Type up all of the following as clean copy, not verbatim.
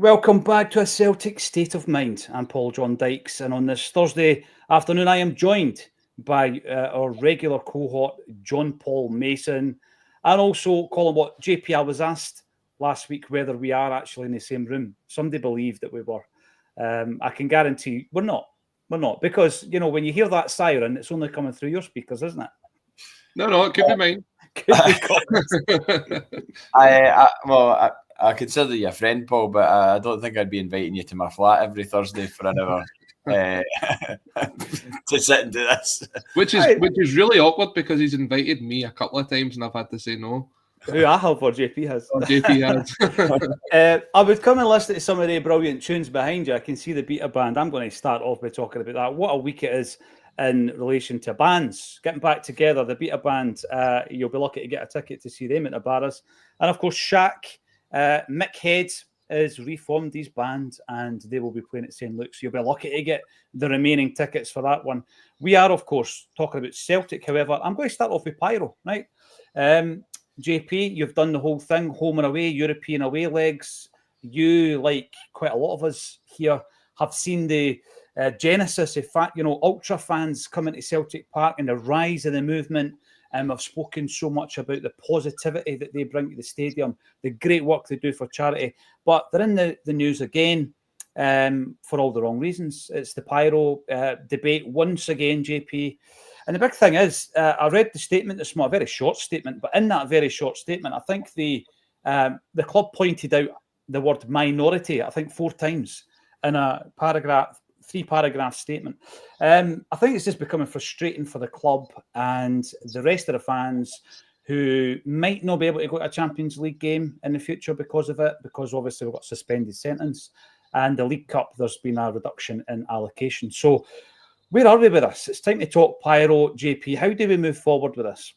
Welcome back to a Celtic State of Mind. I'm Paul John Dykes, and on this Thursday afternoon, I am joined by our regular cohort, John Paul Mason, and also Colin Watt. JP, I was asked last week whether we are actually in the same room. Somebody believed that we were. I can guarantee we're not. We're not, because, you know, when you hear that siren, it's only coming through your speakers, isn't it? No, it could be mine. Could be I consider you a friend, Paul, but I don't think I'd be inviting you to my flat every Thursday for an hour to sit and do this. Which is really awkward because he's invited me a couple of times and I've had to say no. Who I have or JP has? JP has. I would come and listen to some of the brilliant tunes behind you. I can see the Beta Band. I'm going to start off by talking about that. What a week it is in relation to bands. Getting back together, the Beta Band, you'll be lucky to get a ticket to see them at the Barras. And of course, Shaq, Mick Head has reformed his band and they will be playing at St. Luke's. You'll be lucky to get the remaining tickets for that one. We are, of course, talking about Celtic. However, I'm going to start off with Pyro, right? JP, you've done the whole thing, home and away, European away legs. You, like quite a lot of us here, have seen the genesis of, ultra fans coming to Celtic Park and the rise of the movement. I've spoken so much about the positivity that they bring to the stadium, the great work they do for charity. But they're in the news again for all the wrong reasons. It's the Pyro debate once again, JP. And the big thing is, I read the statement this morning, a very short statement, but in that very short statement, I think the club pointed out the word minority, I think 4 times in a paragraph, 3-paragraph statement. I think it's just becoming frustrating for the club and the rest of the fans who might not be able to go to a Champions League game in the future because of it, because obviously we've got a suspended sentence. And the League Cup, there's been a reduction in allocation. So where are we with this? It's time to talk Pyro. JP, how do we move forward with this?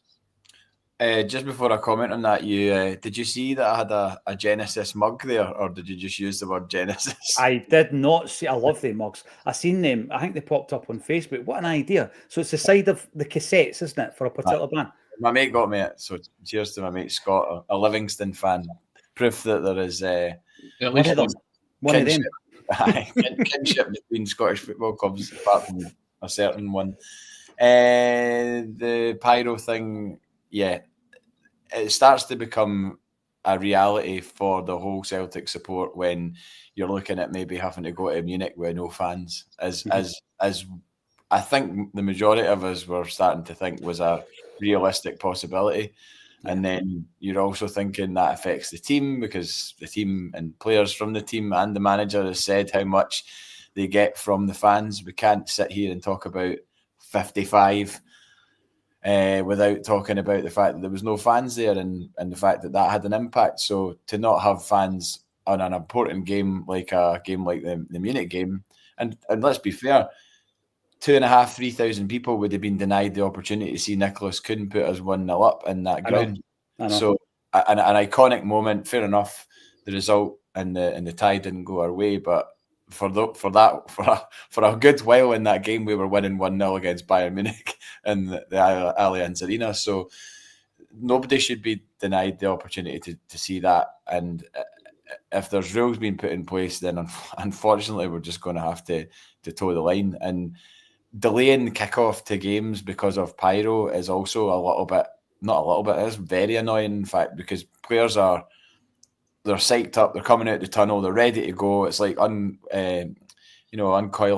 Just before I comment on that, did you see that I had a Genesis mug there, or did you just use the word Genesis? I did not see. I love them mugs. I seen them. I think they popped up on Facebook. What an idea! So it's the side of the cassettes, isn't it, for a particular band? My mate got me it, so cheers to my mate Scott, a Livingston fan. Proof that there is at least one of them. Kinship between Scottish football clubs, apart from a certain one. The Pyro thing, yeah, it starts to become a reality for the whole Celtic support when you're looking at maybe having to go to Munich with no fans, as I think the majority of us were starting to think was a realistic possibility. And then you're also thinking that affects the team, because the team and players from the team and the manager has said how much they get from the fans. We can't sit here and talk about 55 without talking about the fact that there was no fans there and the fact that had an impact. So to not have fans on an important game like the Munich game, and let's be fair, 2,500, 3,000 people would have been denied the opportunity to see Nicholas Kuhn put us 1-0 up in that ground. I know. So an iconic moment. Fair enough, the result and the tie didn't go our way, but for a good while in that game, we were winning 1-0 against Bayern Munich in the Allianz Arena. So nobody should be denied the opportunity to see that. And if there's rules being put in place, then unfortunately we're just going to have to toe the line. And delaying kickoff to games because of Pyro is also it's very annoying, in fact, because players they're psyched up, they're coming out the tunnel, they're ready to go. It's like uncoiling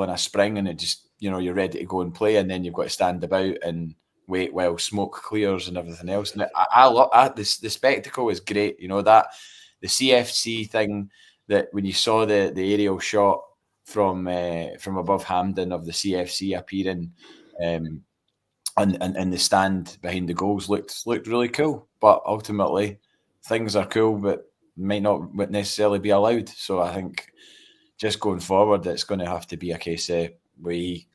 a spring, and it just, you're ready to go and play, and then you've got to stand about and wait while smoke clears and everything else. And I love this. The spectacle is great. That the CFC thing, that when you saw the aerial shot from above Hampden of the CFC appearing and the stand behind the goals looked really cool. But ultimately, things are cool, but might not necessarily be allowed. So I think just going forward, it's going to have to be a case of we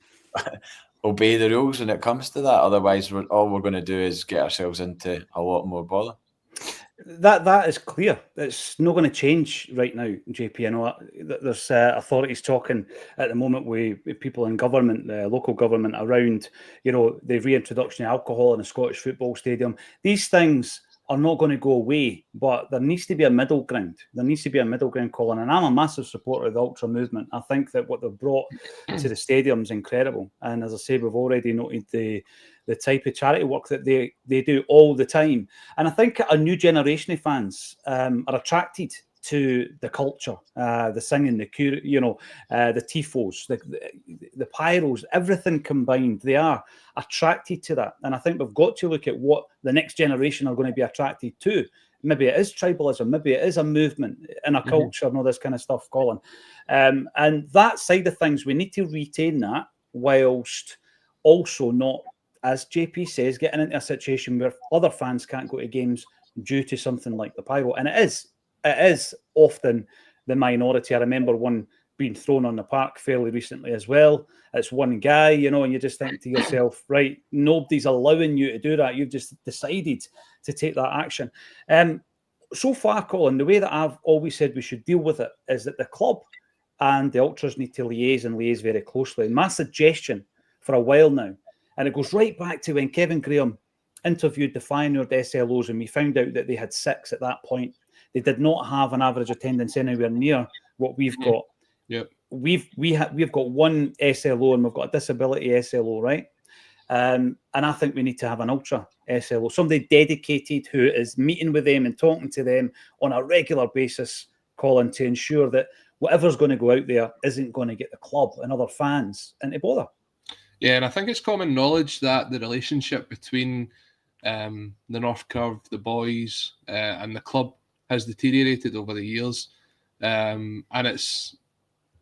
obey the rules when it comes to that. Otherwise, all we're going to do is get ourselves into a lot more bother. That is clear. It's not going to change right now, JP. I know there's authorities talking at the moment with people in government, local government, around the reintroduction of alcohol in a Scottish football stadium. These things are not going to go away, but there needs to be a middle ground. There needs to be a middle ground, Colin. And I'm a massive supporter of the ultra movement. I think that what they've brought to the stadium is incredible. And as I say, we've already noted the type of charity work that they do all the time. And I think a new generation of fans are attracted to the culture, the singing, the tifos, the pyros, everything combined. They are attracted to that. And I think we've got to look at what the next generation are going to be attracted to. Maybe it is tribalism, maybe it is a movement in a culture and all this kind of stuff, Colin. And that side of things, we need to retain that whilst also not, as JP says, getting into a situation where other fans can't go to games due to something like the pyro. And it is often the minority. I remember one being thrown on the park fairly recently as well. It's one guy, and you just think to yourself, right, nobody's allowing you to do that. You've just decided to take that action. So far, Colin, the way that I've always said we should deal with it is that the club and the ultras need to liaise very closely. My suggestion for a while now, and it goes right back to when Kevin Graham interviewed the Feyenoord SLOs, and we found out that they had 6 at that point. They did not have an average attendance anywhere near what we've got. Yep. We've got one SLO and we've got a disability SLO, right? And I think we need to have an ultra SLO, somebody dedicated who is meeting with them and talking to them on a regular basis, Colin, to ensure that whatever's going to go out there isn't going to get the club and other fans into bother. Yeah, and I think it's common knowledge that the relationship between the North Curve, the boys, and the club has deteriorated over the years, and it's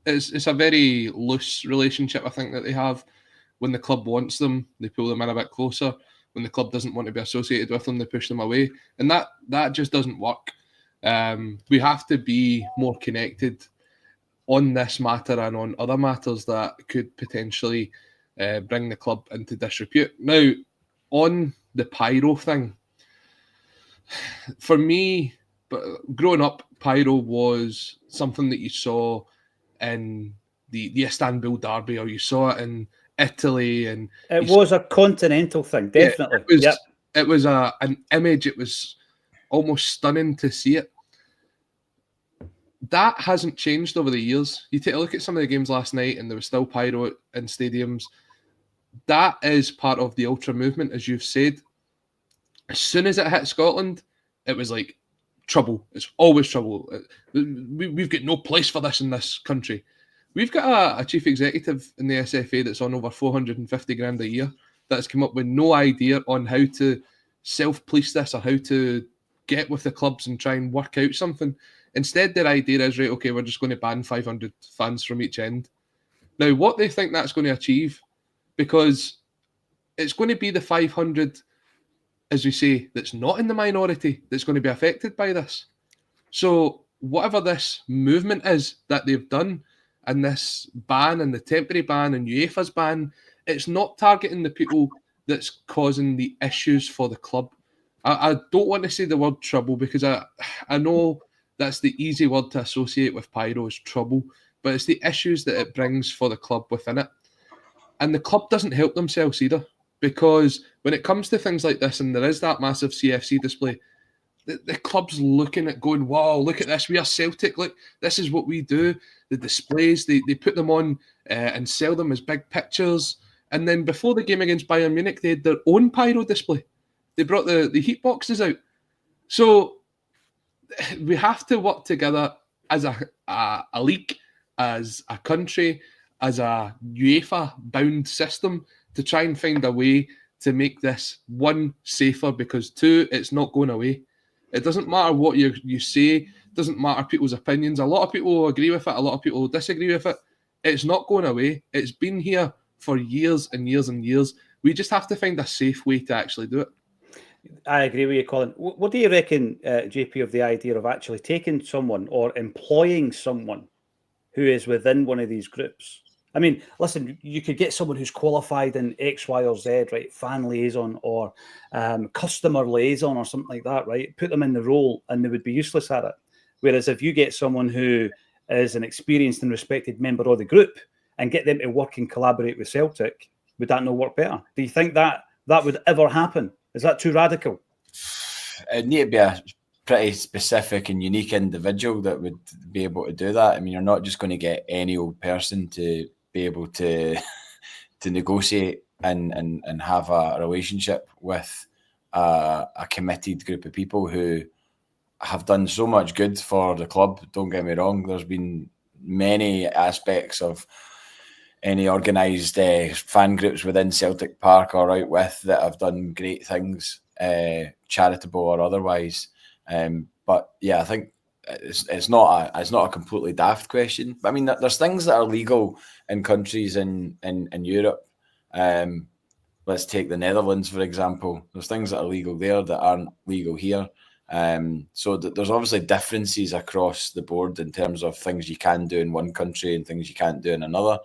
a very loose relationship. I think that they have. When the club wants them, they pull them in a bit closer. When the club doesn't want to be associated with them, they push them away, and that just doesn't work. We have to be more connected on this matter and on other matters that could potentially bring the club into disrepute. Now, on the pyro thing, for me, but growing up, pyro was something that you saw in the Istanbul derby, or you saw it in Italy, and it was a continental thing, definitely. Yeah, it was an image. It was almost stunning to see it. That hasn't changed over the years. You take a look at some of the games last night, and there was still pyro in stadiums. That is part of the ultra movement, as you've said. As soon as it hit Scotland, it was like trouble. It's always trouble. We've got no place for this in this country. We've got a chief executive in the SFA that's on over 450 grand a year that's come up with no idea on how to self-police this or how to get with the clubs and try and work out something. Instead, their idea is, right, okay, we're just going to ban 500 fans from each end. Now, what they think that's going to achieve, because it's going to be the 500, as we say, that's not in the minority that's going to be affected by this. So whatever this movement is that they've done, and this ban and the temporary ban and UEFA's ban, it's not targeting the people that's causing the issues for the club. I don't want to say the word trouble, because I know that's the easy word to associate with pyro is trouble, but it's the issues that it brings for the club within it. And the club doesn't help themselves either, because when it comes to things like this, and there is that massive CFC display, the club's looking at going, wow, look at this, we are Celtic, look, this is what we do. The displays, they put them on and sell them as big pictures. And then before the game against Bayern Munich, they had their own pyro display. They brought the heat boxes out. So we have to work together as a league, as a country, as a UEFA-bound system to try and find a way to make this, one, safer, because two, it's not going away. It doesn't matter what you say, it doesn't matter people's opinions. A lot of people will agree with it, a lot of people will disagree with it. It's not going away. It's been here for years and years and years. We just have to find a safe way to actually do it. I agree with you, Colin. What do you reckon, JP, of the idea of actually taking someone or employing someone who is within one of these groups? I mean, listen, you could get someone who's qualified in X, Y, or Z, right? Fan liaison or customer liaison or something like that, right? Put them in the role and they would be useless at it. Whereas if you get someone who is an experienced and respected member of the group and get them to work and collaborate with Celtic, would that not work better? Do you think that would ever happen? Is that too radical? It'd need to be a pretty specific and unique individual that would be able to do that. I mean, you're not just going to get any old person to be able to to negotiate and have a relationship with a committed group of people who have done so much good for the club. Don't get me wrong. There's been many aspects of any organised fan groups within Celtic Park or out with that have done great things, charitable or otherwise. But yeah, I think it's not a completely daft question. I mean, there's things that are legal in countries in Europe. Let's take the Netherlands, for example. There's things that are legal there that aren't legal here. So there's obviously differences across the board in terms of things you can do in one country and things you can't do in another.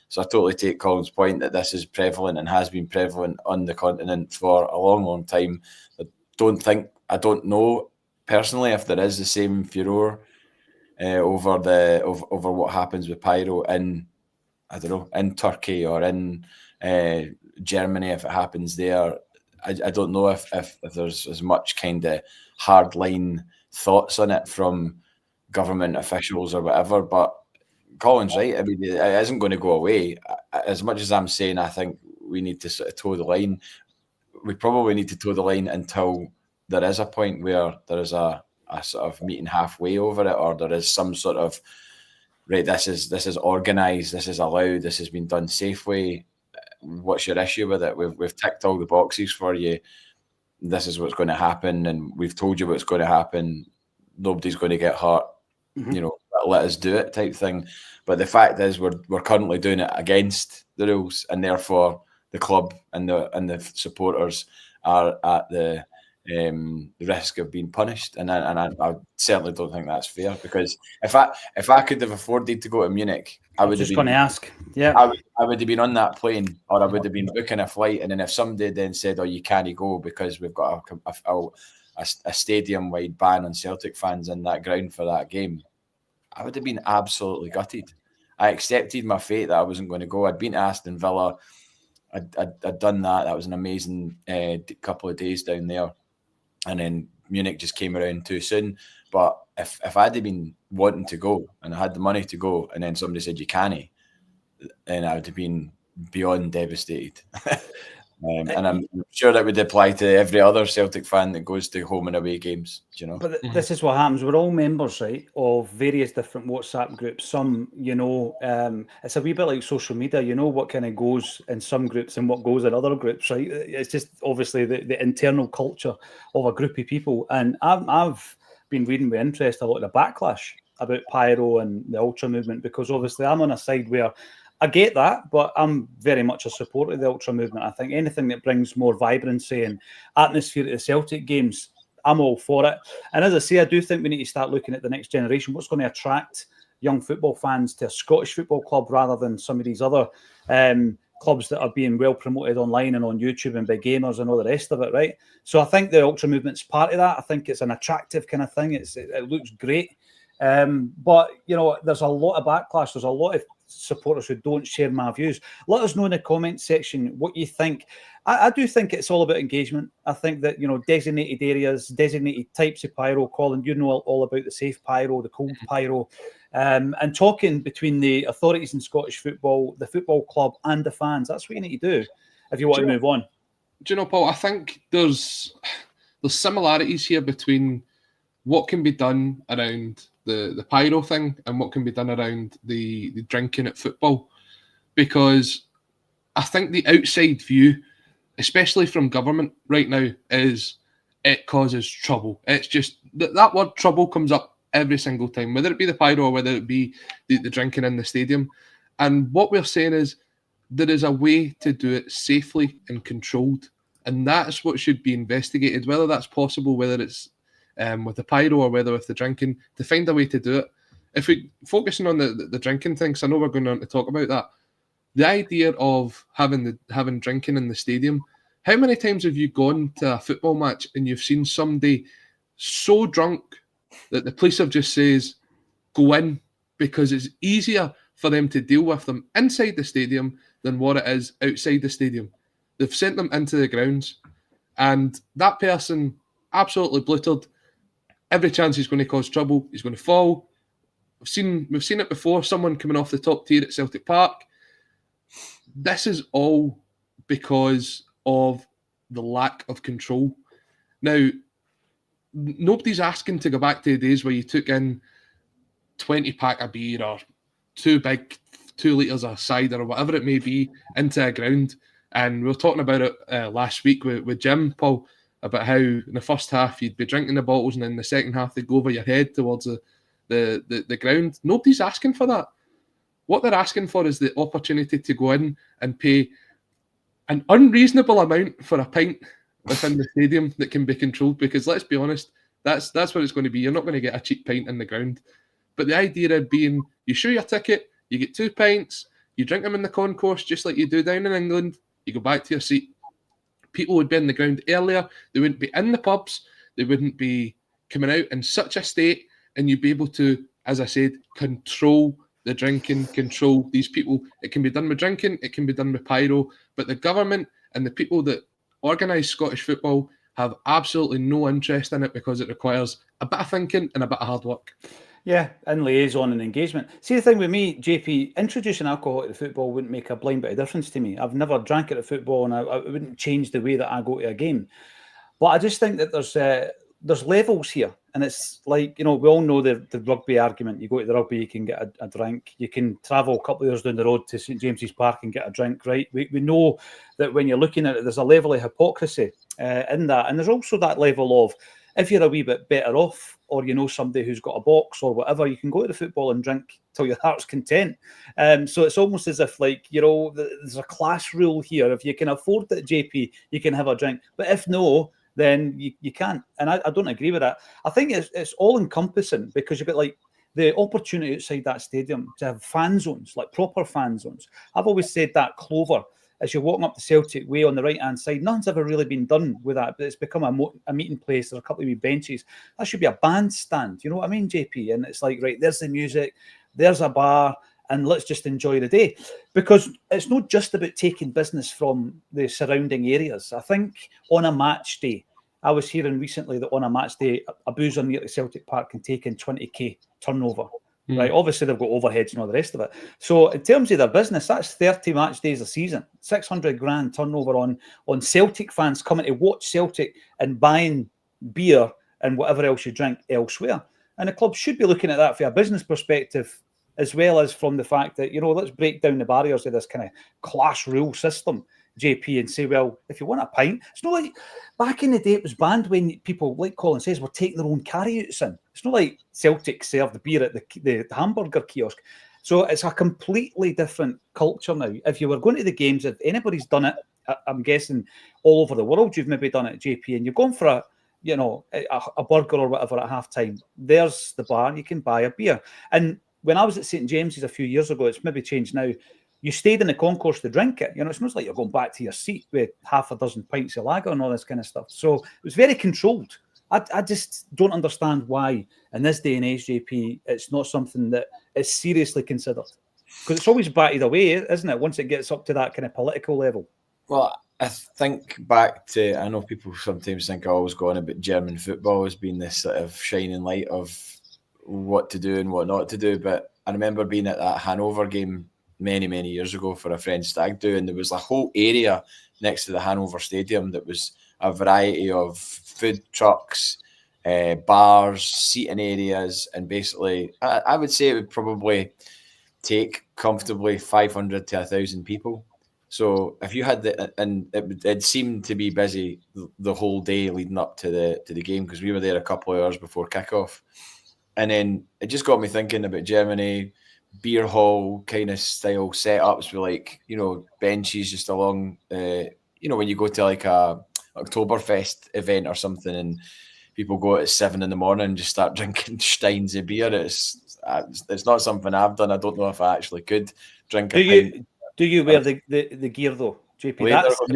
So I totally take Colin's point that this is prevalent and has been prevalent on the continent for a long, long time. I don't know personally if there is the same furor over what happens with Pyro in, I don't know, in Turkey or in Germany, if it happens there. I don't know if there's as much kind of hardline thoughts on it from government officials or whatever, but Colin's right. I mean, it isn't going to go away. As much as I'm saying I think we need to sort of toe the line, we probably need to toe the line until there is a point where there is a sort of meeting halfway over it, or there is some sort of, right, this is organised, this is allowed, this has been done safely. What's your issue with it? We've ticked all the boxes for you. This is what's going to happen, and we've told you what's going to happen. Nobody's going to get hurt. Mm-hmm. You know, let us do it type thing. But the fact is, we're currently doing it against the rules, and therefore the club and the supporters are at the risk of being punished. And I certainly don't think that's fair, because if I could have afforded to go to Munich, I would have been. Just going to ask, yeah, I would have been on that plane, or I would have been booking a flight. And then if somebody then said, "Oh, you can't go because we've got a stadium-wide ban on Celtic fans in that ground for that game," I would have been absolutely gutted. I accepted my fate that I wasn't going to go. I'd been to Aston Villa. I'd done that. That was an amazing couple of days down there. And then Munich just came around too soon. But if I'd have been wanting to go and I had the money to go, and then somebody said you can't, then I would have been beyond devastated. And I'm sure that would apply to every other Celtic fan that goes to home and away games, you know. But this is what happens. We're all members, right, of various different WhatsApp groups. Some, you know, it's a wee bit like social media. You know what kind of goes in some groups and what goes in other groups, right? It's just obviously the internal culture of a group of people. And I've been reading with interest a lot of the backlash about Pyro and the Ultra movement, because obviously I'm on a side where I get that, but I'm very much a supporter of the Ultra movement. I think anything that brings more vibrancy and atmosphere to the Celtic games, I'm all for it. And as I say, I do think we need to start looking at the next generation. What's going to attract young football fans to a Scottish football club rather than some of these other clubs that are being well promoted online and on YouTube and by gamers and all the rest of it, right? So I think the Ultra movement's part of that. I think it's an attractive kind of thing. It looks great. But, you know, there's a lot of backlash. There's a lot of supporters who don't share my views. Let us know in the comment section what you think. I do think it's all about engagement. I think that, you know, designated areas, designated types of pyro, Colin, you know all about the safe pyro, the cold pyro, and talking between the authorities in Scottish football, the football club and the fans. That's what you need to do if you want to move on. Do you know, Paul, I think there's similarities here between what can be done around the pyro thing and what can be done around the drinking at football, because I think the outside view, especially from government right now, is it causes trouble. It's just that word trouble comes up every single time, whether it be the pyro or whether it be the drinking in the stadium. And what we're saying is there is a way to do it safely and controlled, and that's what should be investigated, whether that's possible, whether it's with the pyro or whether with the drinking, to find a way to do it. If we focusing on the drinking things, I know we're going on to talk about that. The idea of having drinking in the stadium. How many times have you gone to a football match and you've seen somebody so drunk that the police have just says go in, because it's easier for them to deal with them inside the stadium than what it is outside the stadium? They've sent them into the grounds, and that person, absolutely bluttered. Every chance he's going to cause trouble, he's going to fall. We've seen it before, someone coming off the top tier at Celtic Park. This is all because of the lack of control. Now, nobody's asking to go back to the days where you took in 20 pack of beer or 2 litres of cider or whatever it may be into a ground. And we were talking about it last week with Jim, Paul, about how in the first half you'd be drinking the bottles and in the second half they'd go over your head towards the ground. Nobody's asking for that. What they're asking for is the opportunity to go in and pay an unreasonable amount for a pint within the stadium that can be controlled, because let's be honest, that's what it's going to be. You're not going to get a cheap pint in the ground. But the idea of being, you show your ticket, you get 2 pints, you drink them in the concourse just like you do down in England, you go back to your seat. People would be in the ground earlier, they wouldn't be in the pubs, they wouldn't be coming out in such a state, and you'd be able to, as I said, control the drinking, control these people. It can be done with drinking, it can be done with pyro, but the government and the people that organise Scottish football have absolutely no interest in it because it requires a bit of thinking and a bit of hard work. Yeah, and liaison and engagement. See, the thing with me, JP, introducing alcohol to the football wouldn't make a blind bit of difference to me. I've never drank it at football, and it wouldn't change the way that I go to a game. But I just think that there's levels here, and it's like, we all know the rugby argument. You go to the rugby, you can get a drink. You can travel a couple of years down the road to St James's Park and get a drink, right? We know that when you're looking at it, there's a level of hypocrisy in that. And there's also that level of, if you're a wee bit better off, or you know somebody who's got a box or whatever, you can go to the football and drink till your heart's content. So it's almost as if, there's a class rule here. If you can afford it, JP, you can have a drink. But if no, then you can't. And I don't agree with that. I think it's all-encompassing, because you've got, the opportunity outside that stadium to have fan zones, like proper fan zones. I've always said that Clover, as you're walking up the Celtic Way on the right-hand side, nothing's ever really been done with that, but it's become a meeting place. There's a couple of wee benches. That should be a bandstand, you know what I mean, JP? And it's like, right, there's the music, there's a bar, and let's just enjoy the day. Because it's not just about taking business from the surrounding areas. I think on a match day, I was hearing recently that on a match day, a boozer near the Celtic Park can take in 20k turnover. Right, obviously they've got overheads and all the rest of it. So in terms of their business, that's 30 match days a season, 600 grand turnover on Celtic fans coming to watch Celtic and buying beer and whatever else you drink elsewhere. And the club should be looking at that from a business perspective, as well as from the fact that, let's break down the barriers of this kind of class rule system, JP, and say, well, if you want a pint, it's not like back in the day it was banned when people, like Colin says, were taking their own carryouts in. It's not like Celtic served the beer at the hamburger kiosk. So it's a completely different culture now. If you were going to the games, if anybody's done it, I'm guessing all over the world you've maybe done it, JP, and you're going for a burger or whatever at halftime, there's the bar and you can buy a beer. And when I was at St James's a few years ago, it's maybe changed now, you stayed in the concourse to drink it. It's not like you're going back to your seat with half a dozen pints of lager and all this kind of stuff. So it was very controlled. I just don't understand why, in this day and age, JP, it's not something that is seriously considered. Because it's always batted away, isn't it, once it gets up to that kind of political level? Well, I think back to, I know people sometimes think I always go on about German football as being this sort of shining light of what to do and what not to do. But I remember being at that Hanover game many, many years ago for a friend's stag do, and there was a whole area next to the Hanover Stadium that was a variety of food trucks, bars, seating areas, and basically, I would say it would probably take comfortably 500 to 1,000 people. So if you had and it seemed to be busy the whole day leading up to the game, because we were there a couple of hours before kickoff, and then it just got me thinking about Germany. Beer hall kind of style setups with benches just along when you go to like a Oktoberfest event or something and people go at 7 a.m. and just start drinking steins of beer. It's not something I've done. I don't know if I actually could drink a pint. Do you wear the gear though, JP? That's what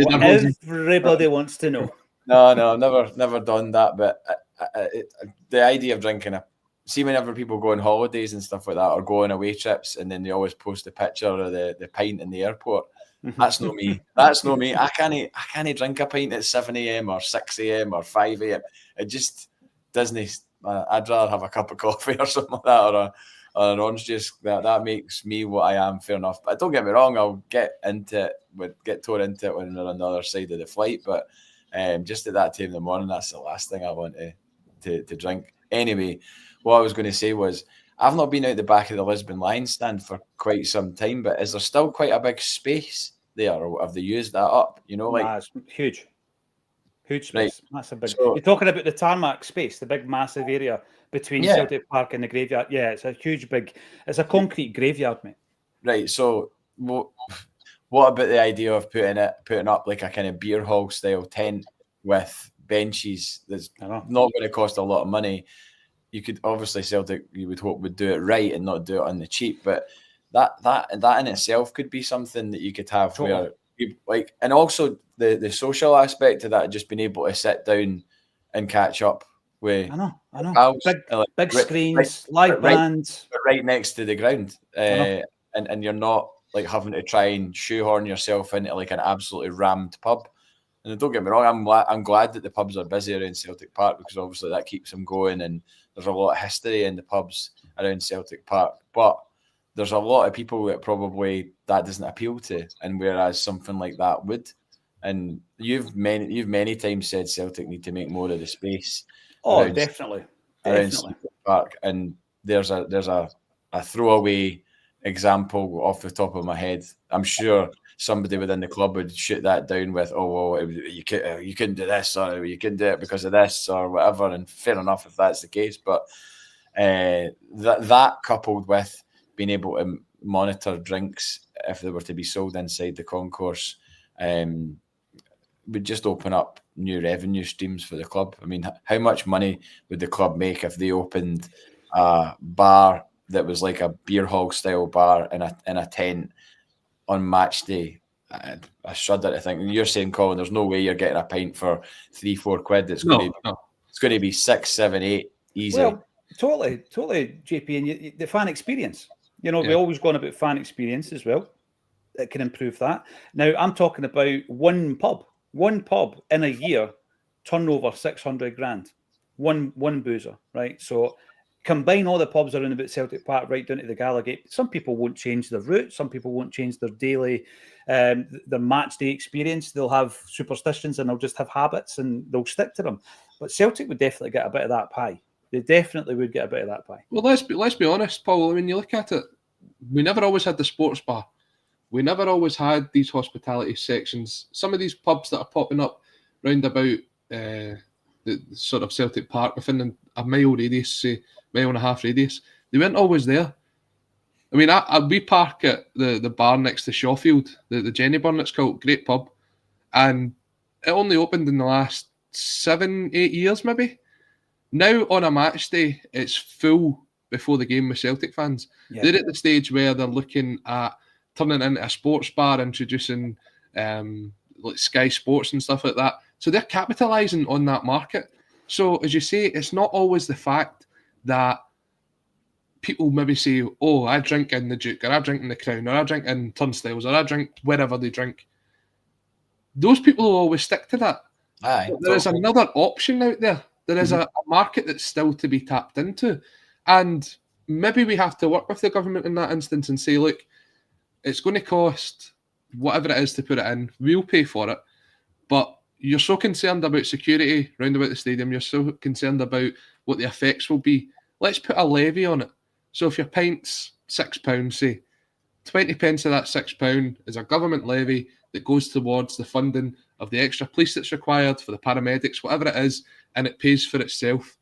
everybody wants to know. No, never done that. But the idea of drinking see whenever people go on holidays and stuff like that, or go on away trips, and then they always post a picture of the pint in the airport. That's not me. That's not me. I can't drink a pint at 7 a.m. or 6 a.m. or 5 a.m. It just doesn't. I'd rather have a cup of coffee or something like that, or an orange juice. That makes me what I am. Fair enough. But don't get me wrong. I'll get tore into it when we're on the other side of the flight. But just at that time in the morning, that's the last thing I want to drink. Anyway, what I was going to say was, I've not been out the back of the Lisbon Lions stand for quite some time, but is there still quite a big space there, or have they used that up? It's huge space. Right. That's a big. So, you're talking about the tarmac space, the big massive area between Celtic Park and the graveyard. Yeah, it's a huge big. It's a concrete graveyard, mate. Right. So, what about the idea of putting up like a kind of beer hall style tent with benches? That's not going to cost a lot of money. You could obviously, Celtic, you would hope, would do it right and not do it on the cheap, but that in itself could be something that you could have where you, like, and also the social aspect of that, just being able to sit down and catch up with. I know. Big screens, live bands, right next to the ground, and you're not like having to try and shoehorn yourself into like an absolutely rammed pub. And don't get me wrong, I'm glad that the pubs are busy around Celtic Park, because obviously that keeps them going, and there's a lot of history in the pubs around Celtic Park. But there's a lot of people that probably that doesn't appeal to, and whereas something like that would. And you've many times said Celtic need to make more of the space. Oh, definitely. Celtic Park, and there's a throwaway example off the top of my head. I'm sure somebody within the club would shoot that down with, "Oh, well, you couldn't do this, or you couldn't do it because of this, or whatever." And fair enough if that's the case, but that coupled with being able to monitor drinks if they were to be sold inside the concourse, would just open up new revenue streams for the club. I mean, how much money would the club make if they opened a bar that was like a beer hall style bar in a tent on match day? I shudder to think. And you're saying, Colin, there's no way you're getting a pint for £3-4. It's going to be 6, 7, 8 easy. Well, totally, JP. And the fan experience. We always go on about fan experience as well. It can improve that. Now, I'm talking about one pub in a year, turnover 600 grand. One boozer, right? So combine all the pubs around about Celtic Park right down to the Gallagate. Some people won't change their route. Some people won't change their daily, their match day experience. They'll have superstitions and they'll just have habits and they'll stick to them. But Celtic would definitely get a bit of that pie. They definitely would get a bit of that pie. Well, let's be honest, Paul. I mean, you look at it, we never always had the sports bar. We never always had these hospitality sections. Some of these pubs that are popping up round about the sort of Celtic Park within a mile radius, say mile and a half radius, they weren't always there. I mean, we park at the bar next to Shawfield, the Jennyburn it's called, great pub, and it only opened in the last 7-8 years maybe. Now on a match day, it's full before the game with Celtic fans. Yeah. They're at the stage where they're looking at turning into a sports bar, introducing like Sky Sports and stuff like that. So they're capitalising on that market. So as you say, it's not always the fact that people maybe say, "Oh, I drink in the Duke, or I drink in the Crown, or I drink in Turnstiles, or I drink wherever they drink." Those people will always stick to that. There is another option out there. There is a market that's still to be tapped into. And maybe we have to work with the government in that instance and say, look, it's going to cost whatever it is to put it in. We'll pay for it. But you're so concerned about security round about the stadium. You're so concerned about what the effects will be. Let's put a levy on it. So if your pint's £6, say, 20 pence of that £6 is a government levy that goes towards the funding of the extra police that's required for the paramedics, whatever it is, and it pays for itself.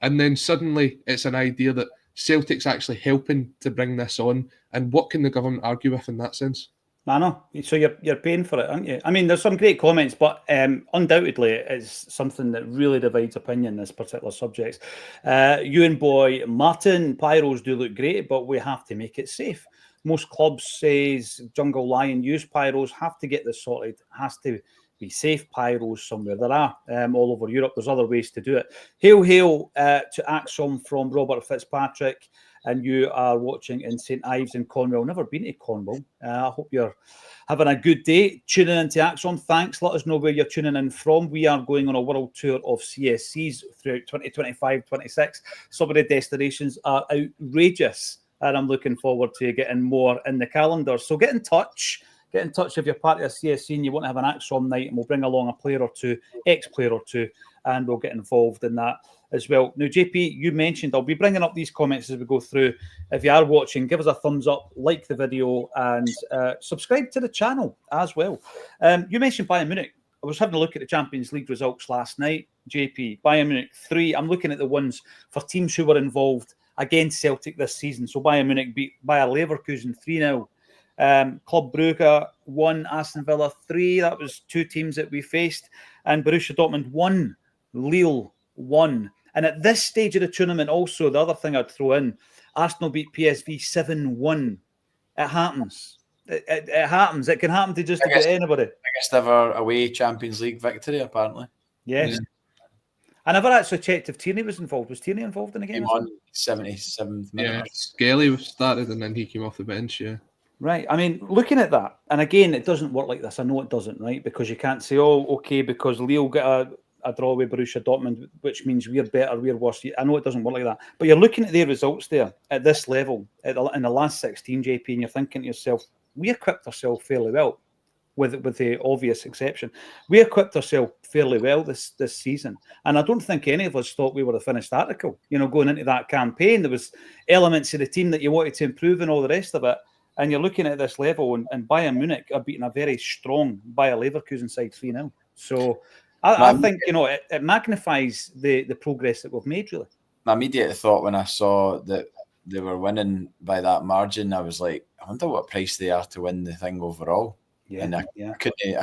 And then suddenly it's an idea that Celtic's actually helping to bring this on. And what can the government argue with in that sense? I know. So you're paying for it, aren't you? I mean, there's some great comments, but undoubtedly it's something that really divides opinion, this particular subject. You and boy Martin, pyros do look great, but we have to make it safe. Most clubs, says Jungle Lion, use pyros, have to get this sorted, has to be safe pyros somewhere. There are all over Europe. There's other ways to do it. Hail to Acsom from Robert Fitzpatrick. and you are watching in St Ives in Cornwall. Never been to Cornwall. I hope you're having a good day. Tuning into Acsom. Thanks. Let us know where you're tuning in from. We are going on a world tour of CSCs throughout 2025-26. Some of the destinations are outrageous, and I'm looking forward to getting more in the calendar. So get in touch. Get in touch if you're part of a CSC and you want to have an Acsom night, and we'll bring along a player or two, ex-player or two, and we'll get involved in that as well. Now, JP, you mentioned, I'll be bringing up these comments as we go through. If you are watching, give us a thumbs up, like the video, and subscribe to the channel as well. You mentioned Bayern Munich. I was having a look at the Champions League results last night. JP, Bayern Munich 3. I'm looking at the ones for teams who were involved against Celtic this season. So Bayern Munich beat Bayer Leverkusen 3-0. Club Brugge 1, Aston Villa 3. That was 2 teams that we faced. And Borussia Dortmund 1, Lille 1. And at this stage of the tournament also, the other thing I'd throw in, Arsenal beat PSV 7-1. It happens. It happens. It can happen to just about anybody. Biggest ever away Champions League victory, apparently. Yes. Yeah. I never actually checked if Tierney was involved. Was Tierney involved in the game? He won 77th minute. Yeah, Skelly started and then he came off the bench, yeah. Right. I mean, looking at that, and again, it doesn't work like this. I know it doesn't, right? Because you can't say, oh, okay, because Lille got a draw with Borussia Dortmund, which means we're better, we're worse. I know it doesn't work like that. But you're looking at their results there at this level, in the last 16, JP, and you're thinking to yourself, we equipped ourselves fairly well, with the obvious exception. We equipped ourselves fairly well this season. And I don't think any of us thought we were the finished article. You know, going into that campaign, there was elements of the team that you wanted to improve and all the rest of it. And you're looking at this level, and Bayern Munich are beating a very strong Bayer Leverkusen side 3-0. So I think, you know, it magnifies the progress that we've made, really. My immediate thought when I saw that they were winning by that margin, I was like, I wonder what price they are to win the thing overall. Yeah, and I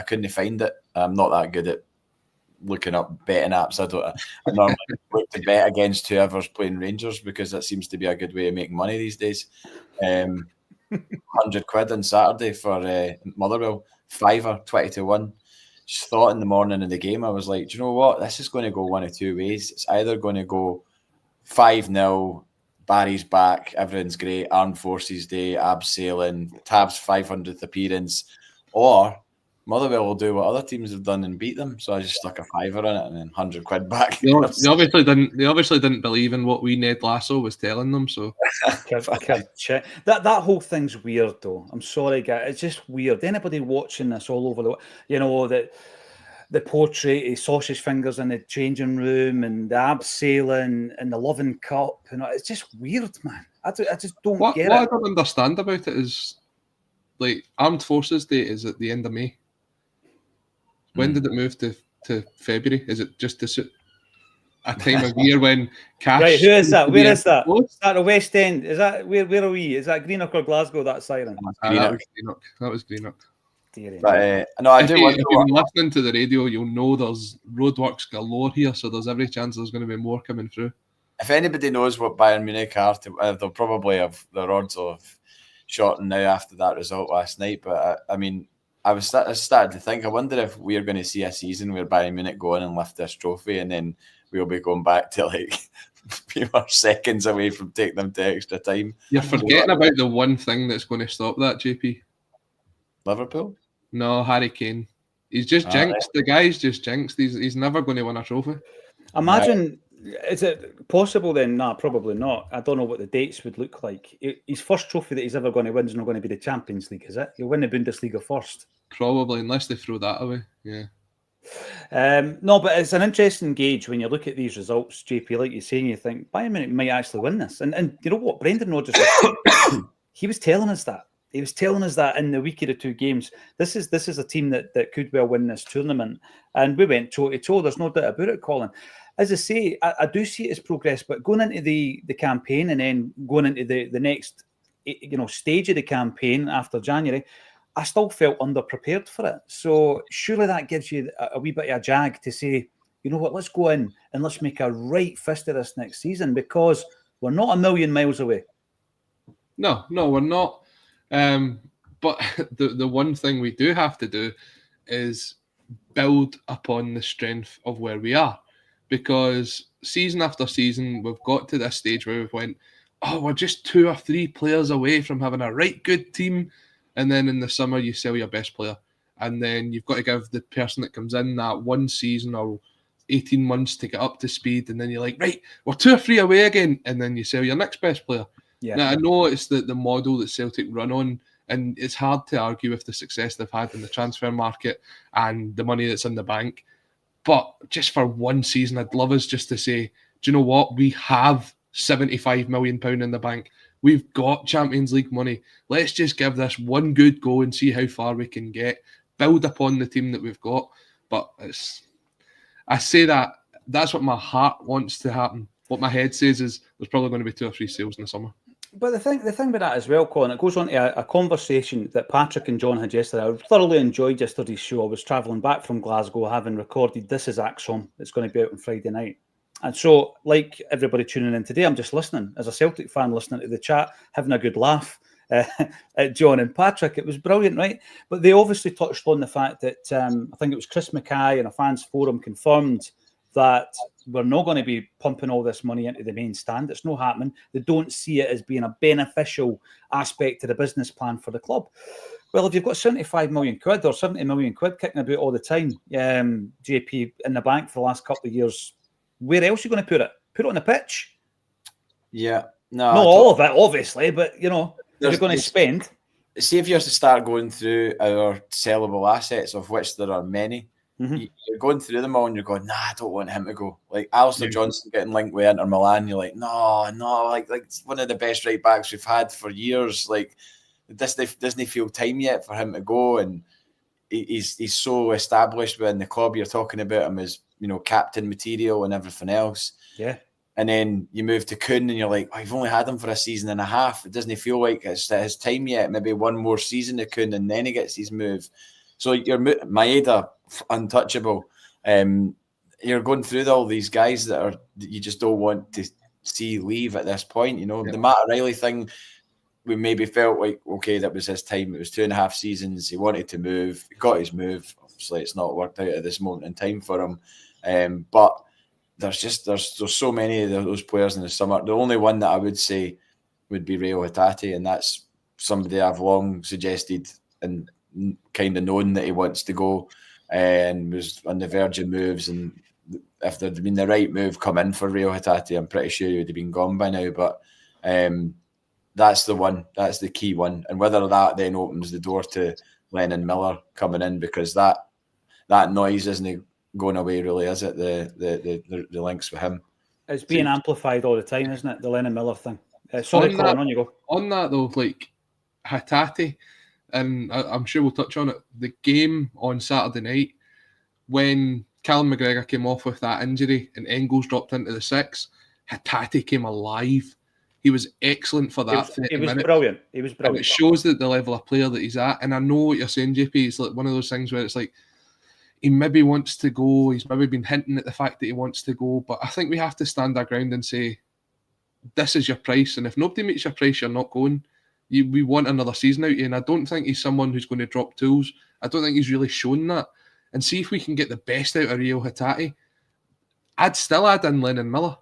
couldn't find it. I'm not that good at looking up betting apps. I normally look to bet against whoever's playing Rangers because that seems to be a good way of making money these days. 100 quid on Saturday for Motherwell, fiver, 20-1. Just thought in the morning of the game, I was like, do you know what? This is going to go one of two ways. It's either going to go 5-0, Barry's back, everything's great, Armed Forces Day, abseiling, Tab's 500th appearance, or Motherwell will do what other teams have done and beat them. So I just stuck a fiver on it and then 100 quid back. They obviously didn't believe in what we Ned Lasso was telling them. So I can't check. That whole thing's weird, though. I'm sorry, guys. It's just weird. Anybody watching this all over the portrait of sausage fingers in the changing room and the abseiling and the loving cup, it's just weird, man. I just don't get it. What I don't understand about it is, like, Armed Forces Day is at the end of May. When did it move to February? Is it just to suit a time of year when cash? Right, who is that? Where is that? Is that the West End? Is that where are we? Is that Greenock or Glasgow? That siren? That was Greenock. But no, I do wonder. If you've been listening to the radio, you'll know there's roadworks galore here, so there's every chance there's going to be more coming through. If anybody knows what Bayern Munich are, they'll probably have their odds of shortened now after that result last night. But I mean, I started to think, I wonder if we're going to see a season where Bayern Munich go in and lift this trophy, and then we'll be going back to like we were seconds away from taking them to extra time. You're forgetting about the one thing that's going to stop that, JP. Liverpool? No, Harry Kane. He's just jinxed. The guy's just jinxed. He's never going to win a trophy. Imagine, is it possible then? Nah, probably not. I don't know what the dates would look like. His first trophy that he's ever going to win is not going to be the Champions League, is it? He'll win the Bundesliga first. Probably, unless they throw that away. Yeah. No, but it's an interesting gauge when you look at these results, JP. Like you're saying, you think Bayern Munich might actually win this, and you know what? Brendan Rodgers, he was telling us that. He was telling us that in the week of the two games. This is a team that could well win this tournament, and we went toe to toe. There's no doubt about it, Colin. As I say, I do see it as progress, but going into the campaign and then going into the next stage of the campaign after January, I still felt underprepared for it. So surely that gives you a wee bit of a jag to say, you know what, let's go in and let's make a right fist of this next season, because we're not a million miles away. No, we're not. But the one thing we do have to do is build upon the strength of where we are, because season after season we've got to this stage where we've went, oh, we're just 2 or 3 players away from having a right good team. And then in the summer, you sell your best player. And then you've got to give the person that comes in that 1 season or 18 months to get up to speed. And then you're like, right, we're 2 or 3 away again. And then you sell your next best player. Yeah. Now, I know it's the model that Celtic run on, and it's hard to argue with the success they've had in the transfer market and the money that's in the bank. But just for 1 season, I'd love us just to say, do you know what? We have £75 million in the bank. We've got Champions League money. Let's just give this one good go and see how far we can get. Build upon the team that we've got. But I say that's what my heart wants to happen. What my head says is there's probably going to be 2 or 3 sales in the summer. But the thing with that as well, Colin, it goes on to a conversation that Patrick and John had yesterday. I thoroughly enjoyed yesterday's show. I was travelling back from Glasgow, having recorded This Is Acsom. It's going to be out on Friday night. And so, like everybody tuning in today, I'm just listening, as a Celtic fan, listening to the chat, having a good laugh at John and Patrick. It was brilliant, right? But they obviously touched on the fact that, I think it was Chris Mackay in a fans forum confirmed that we're not going to be pumping all this money into the main stand. It's not happening. They don't see it as being a beneficial aspect to the business plan for the club. Well, if you've got 75 million quid or 70 million quid kicking about all the time, JP, in the bank for the last couple of years, where else are you going to put it? Put it on the pitch? Yeah. No, not all of it, obviously, but, you know, if you're going to spend. See, if you're to start going through our sellable assets, of which there are many, you're going through them all and you're going, nah, I don't want him to go. Like Alistair Johnson getting linked with Inter Milan, you're like, no, like it's one of the best right backs we've had for years. Like, this doesn't feel time yet for him to go, and he's so established within the club. You're talking about him as, you know, captain material and everything else. Yeah. And then you move to Kuhn and you're like, oh, you've only had him for a season and a half. It doesn't feel like it's his time yet. Maybe one more season to Kuhn and then he gets his move. So you're Maeda, untouchable. You're going through all these guys that you just don't want to see leave at this point. You know, the Matt O'Reilly thing, we maybe felt like, okay, that was his time. It was 2.5 seasons. He wanted to move. He got his move. Obviously, it's not worked out at this moment in time for him. But there's so many of those players in the summer. The only one that I would say would be Rio Hatate, and that's somebody I've long suggested and kind of known that he wants to go and was on the verge of moves. And if there'd been the right move come in for Rio Hatate, I'm pretty sure he would have been gone by now. But that's the one. That's the key one. And whether that then opens the door to Lennon Miller coming in, because that noise isn't going away, really, is it? The links with him. It's being amplified all the time, isn't it? The Lennon Miller thing. Sorry, Colin, on you go. On that though, like Hatate, and I'm sure we'll touch on it. The game on Saturday night when Callum McGregor came off with that injury and Engels dropped into the 6, Hatate came alive. He was excellent for that. He was brilliant. He was brilliant. And it shows that the level of player that he's at. And I know what you're saying, JP. It's like one of those things where it's like he maybe wants to go. He's maybe been hinting at the fact that he wants to go. But I think we have to stand our ground and say, this is your price. And if nobody meets your price, you're not going. We want another season out of you. And I don't think he's someone who's going to drop tools. I don't think he's really shown that. And see if we can get the best out of Rio Hatate. I'd still add in Lennon Miller.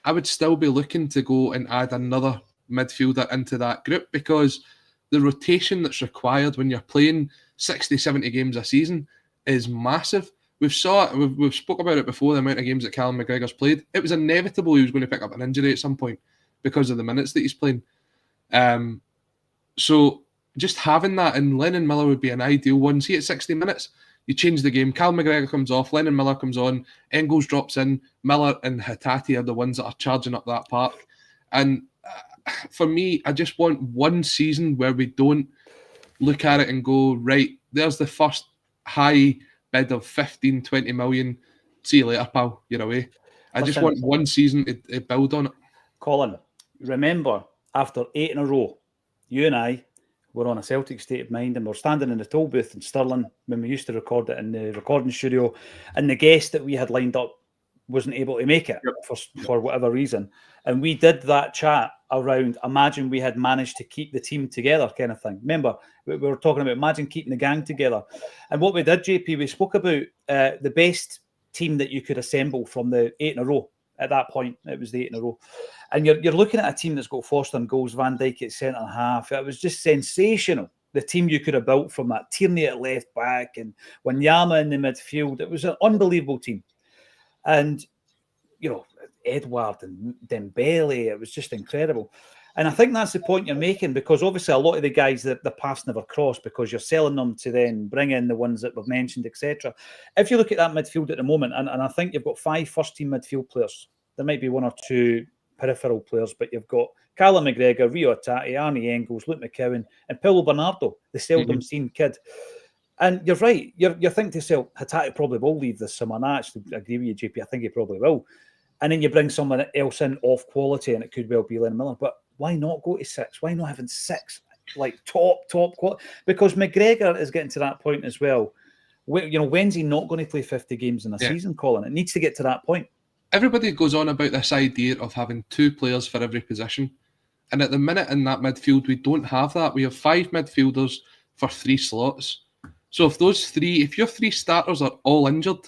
I would still be looking to go and add another midfielder into that group, because the rotation that's required when you're playing 60, 70 games a season is massive. We've spoke about it before, the amount of games that Callum McGregor's played. It was inevitable he was going to pick up an injury at some point because of the minutes that he's playing. So just having that, and Lennon Miller would be an ideal one. See, at 60 minutes, you change the game. Callum McGregor comes off, Lennon Miller comes on, Engels drops in, Miller and Hatate are the ones that are charging up that park. And for me, I just want one season where we don't look at it and go, right, there's the first high bid of 15, 20 million. See you later, pal. You're away. I just want one season to build on it. Colin, remember, after 8 in a row, you and I were on a Celtic State of Mind, and we're standing in the toll booth in Stirling when we used to record it in the recording studio, and the guest that we had lined up wasn't able to make it for whatever reason. And we did that chat around, imagine we had managed to keep the team together kind of thing. Remember, we were talking about imagine keeping the gang together. And what we did, JP, we spoke about the best team that you could assemble from the 8 in a row. At that point, it was the 8 in a row. And you're looking at a team that's got Foster and goals, Van Dijk at centre half. It was just sensational. The team you could have built from that. Tierney at left back and Wanyama in the midfield. It was an unbelievable team. And, Edward and Dembele, it was just incredible. And I think that's the point you're making, because obviously a lot of the guys that the paths never cross, because you're selling them to then bring in the ones that we've mentioned, etc. If you look at that midfield at the moment, and I think you've got 5 first-team midfield players. There might be 1 or 2 peripheral players, but you've got Callum McGregor, Rio Atati, Arnie Engels, Luke McCowan, and Paulo Bernardo, the seldom-seen kid. And you're right. You're thinking to yourself, Hatate probably will leave this summer. And I actually agree with you, JP. I think he probably will. And then you bring someone else in off quality, and it could well be Lennon Miller. But why not go to 6? Why not having 6 like top quality? Because McGregor is getting to that point as well. When's he not going to play 50 games in a season, Colin? It needs to get to that point. Everybody goes on about this idea of having 2 players for every position. And at the minute in that midfield, we don't have that. We have 5 midfielders for 3 slots. So if your 3 starters are all injured,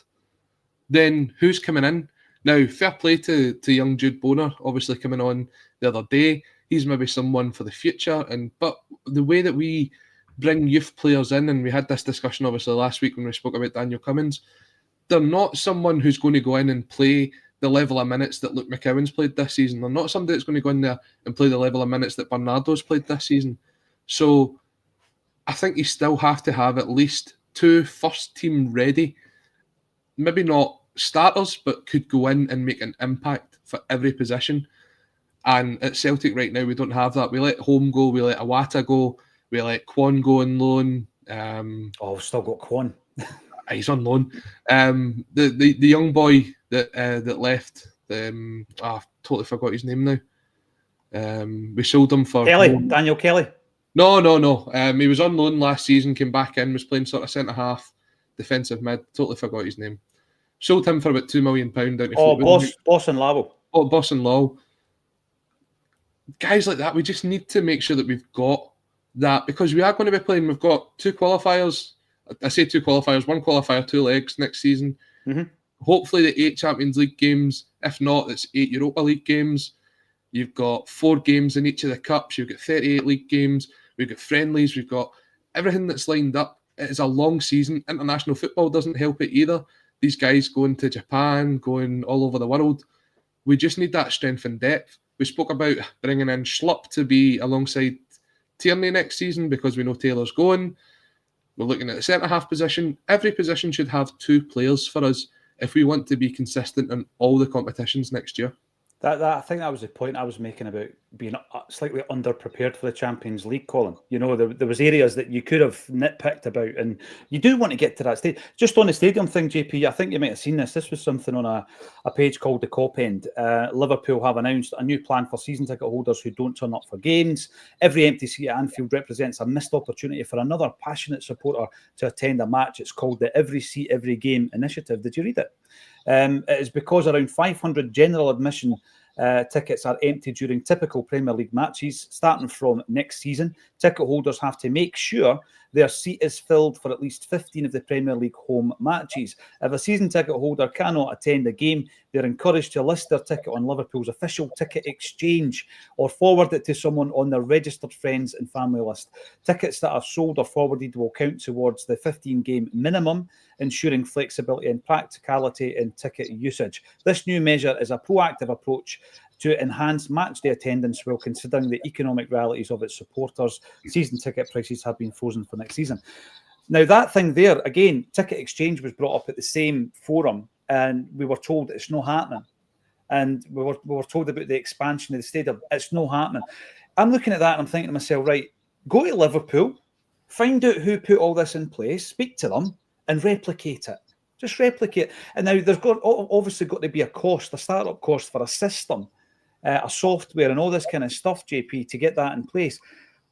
then who's coming in? Now, fair play to young Jude Bonner, obviously coming on the other day. He's maybe someone for the future. But the way that we bring youth players in, and we had this discussion obviously last week when we spoke about Daniel Cummins, they're not someone who's going to go in and play the level of minutes that Luke McCowan's played this season. They're not somebody that's going to go in there and play the level of minutes that Bernardo's played this season. So I think you still have to have at least 2 first team ready. Maybe not starters, but could go in and make an impact for every position. And at Celtic right now, we don't have that. We let Home go, we let Awata go, we let Kwon go on loan. We've still got Kwon. He's on loan. The young boy that left, I totally forgot his name now. We sold him for Daniel Kelly. No. He was on loan last season, came back in, was playing sort of centre half, defensive mid. Totally forgot his name. Sold him for about £2 million down to Boss and Lowell. Boss and Lowell. Guys like that, we just need to make sure that we've got that, because we are going to be playing. We've got 2 qualifiers. I say 2 qualifiers, 1 qualifier, 2 legs next season. Mm-hmm. Hopefully the 8 Champions League games. If not, it's 8 Europa League games. You've got 4 games in each of the cups. You've got 38 league games. We've got friendlies. We've got everything that's lined up. It is a long season. International football doesn't help it either. These guys going to Japan, going all over the world. We just need that strength and depth. We spoke about bringing in Schlupp to be alongside Tierney next season because we know Taylor's going. We're looking at the centre-half position. Every position should have 2 players for us if we want to be consistent in all the competitions next year. I think that was the point I was making about being slightly underprepared for the Champions League, Colin. There was areas that you could have nitpicked about, and you do want to get to that stage. Just on the stadium thing, JP, I think you might have seen this. This was something on a page called The Cop End. Liverpool have announced a new plan for season ticket holders who don't turn up for games. Every empty seat at Anfield represents a missed opportunity for another passionate supporter to attend a match. It's called the Every Seat, Every Game initiative. Did you read it? It is because around 500 general admission tickets are empty during typical Premier League matches starting from next season. Ticket holders have to make sure their seat is filled for at least 15 of the Premier League home matches. If a season ticket holder cannot attend a game, they're encouraged to list their ticket on Liverpool's official ticket exchange or forward it to someone on their registered friends and family list. Tickets that are sold or forwarded will count towards the 15-game minimum, ensuring flexibility and practicality in ticket usage. This new measure is a proactive approach to enhance matchday attendance while considering the economic realities of its supporters. Season ticket prices have been frozen for next season. Now, that thing there, again, ticket exchange was brought up at the same forum, and we were told it's not happening. And we were told about the expansion of the stadium. It's not happening. I'm looking at that and I'm thinking to myself, right, go to Liverpool, find out who put all this in place, speak to them, and replicate it. Just replicate. And now there's obviously got to be a cost, a startup cost for a system, a software and all this kind of stuff, JP, to get that in place.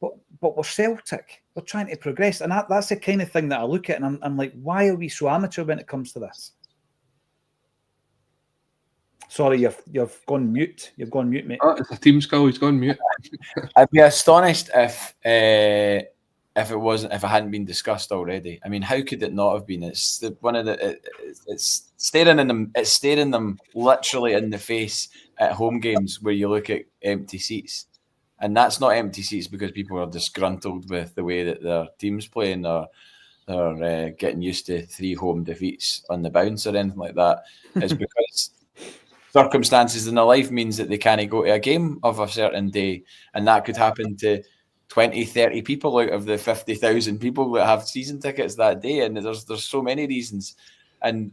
But we're Celtic. We're trying to progress. And that's the kind of thing that I look at and I'm like, why are we so amateur when it comes to this? Sorry, you've gone mute. You've gone mute, mate. Oh, it's a team's call. He's gone mute. I'd be astonished if it hadn't been discussed already. I mean, how could it not have been? It's staring them literally in the face at home games where you look at empty seats. And that's not empty seats because people are disgruntled with the way that their team's playing, or they're getting used to 3 home defeats on the bounce or anything like that. It's because circumstances in their life means that they can't go to a game of a certain day. And that could happen to 20, 30 people out of the 50,000 people that have season tickets that day. And there's so many reasons. And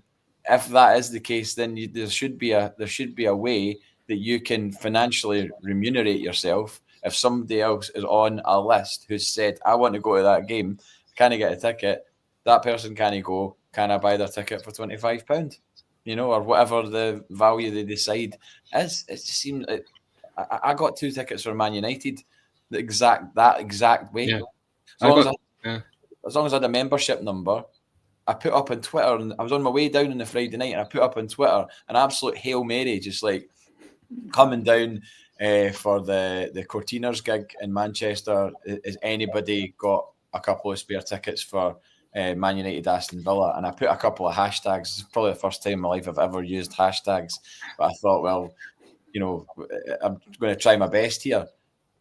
if that is the case, then there should be a way that you can financially remunerate yourself. If somebody else is on a list who's said, I want to go to that game, can I get a ticket? That person can't go. Can I buy their ticket for £25? Or whatever the value they decide is. It just seems I got 2 tickets for Man United that exact way. Yeah. As long as I had a membership number, I put up on Twitter, and I was on my way down on the Friday night, and I put up on Twitter an absolute Hail Mary, just like coming down for the Cortiners gig in Manchester. Has anybody got a couple of spare tickets for Man United Aston Villa? And I put a couple of hashtags. It's probably the first time in my life I've ever used hashtags, but I thought, well, I'm going to try my best here.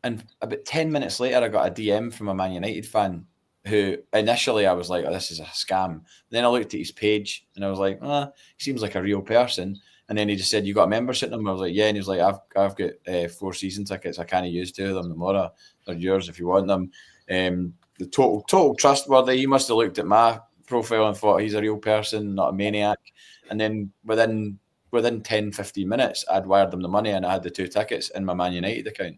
And about 10 minutes later, I got a DM from a Man United fan who initially I was like, oh, this is a scam. Then I looked at his page and I was like, he seems like a real person. And then he just said, you got a membership number? I was like, yeah. And he was like, I've got 4 season tickets. I can't use 2 of them tomorrow. They're yours if you want them. The total trustworthy. He must have looked at my profile and thought he's a real person, not a maniac. And then within 10, 15 minutes, I'd wired them the money and I had the 2 tickets in my Man United account.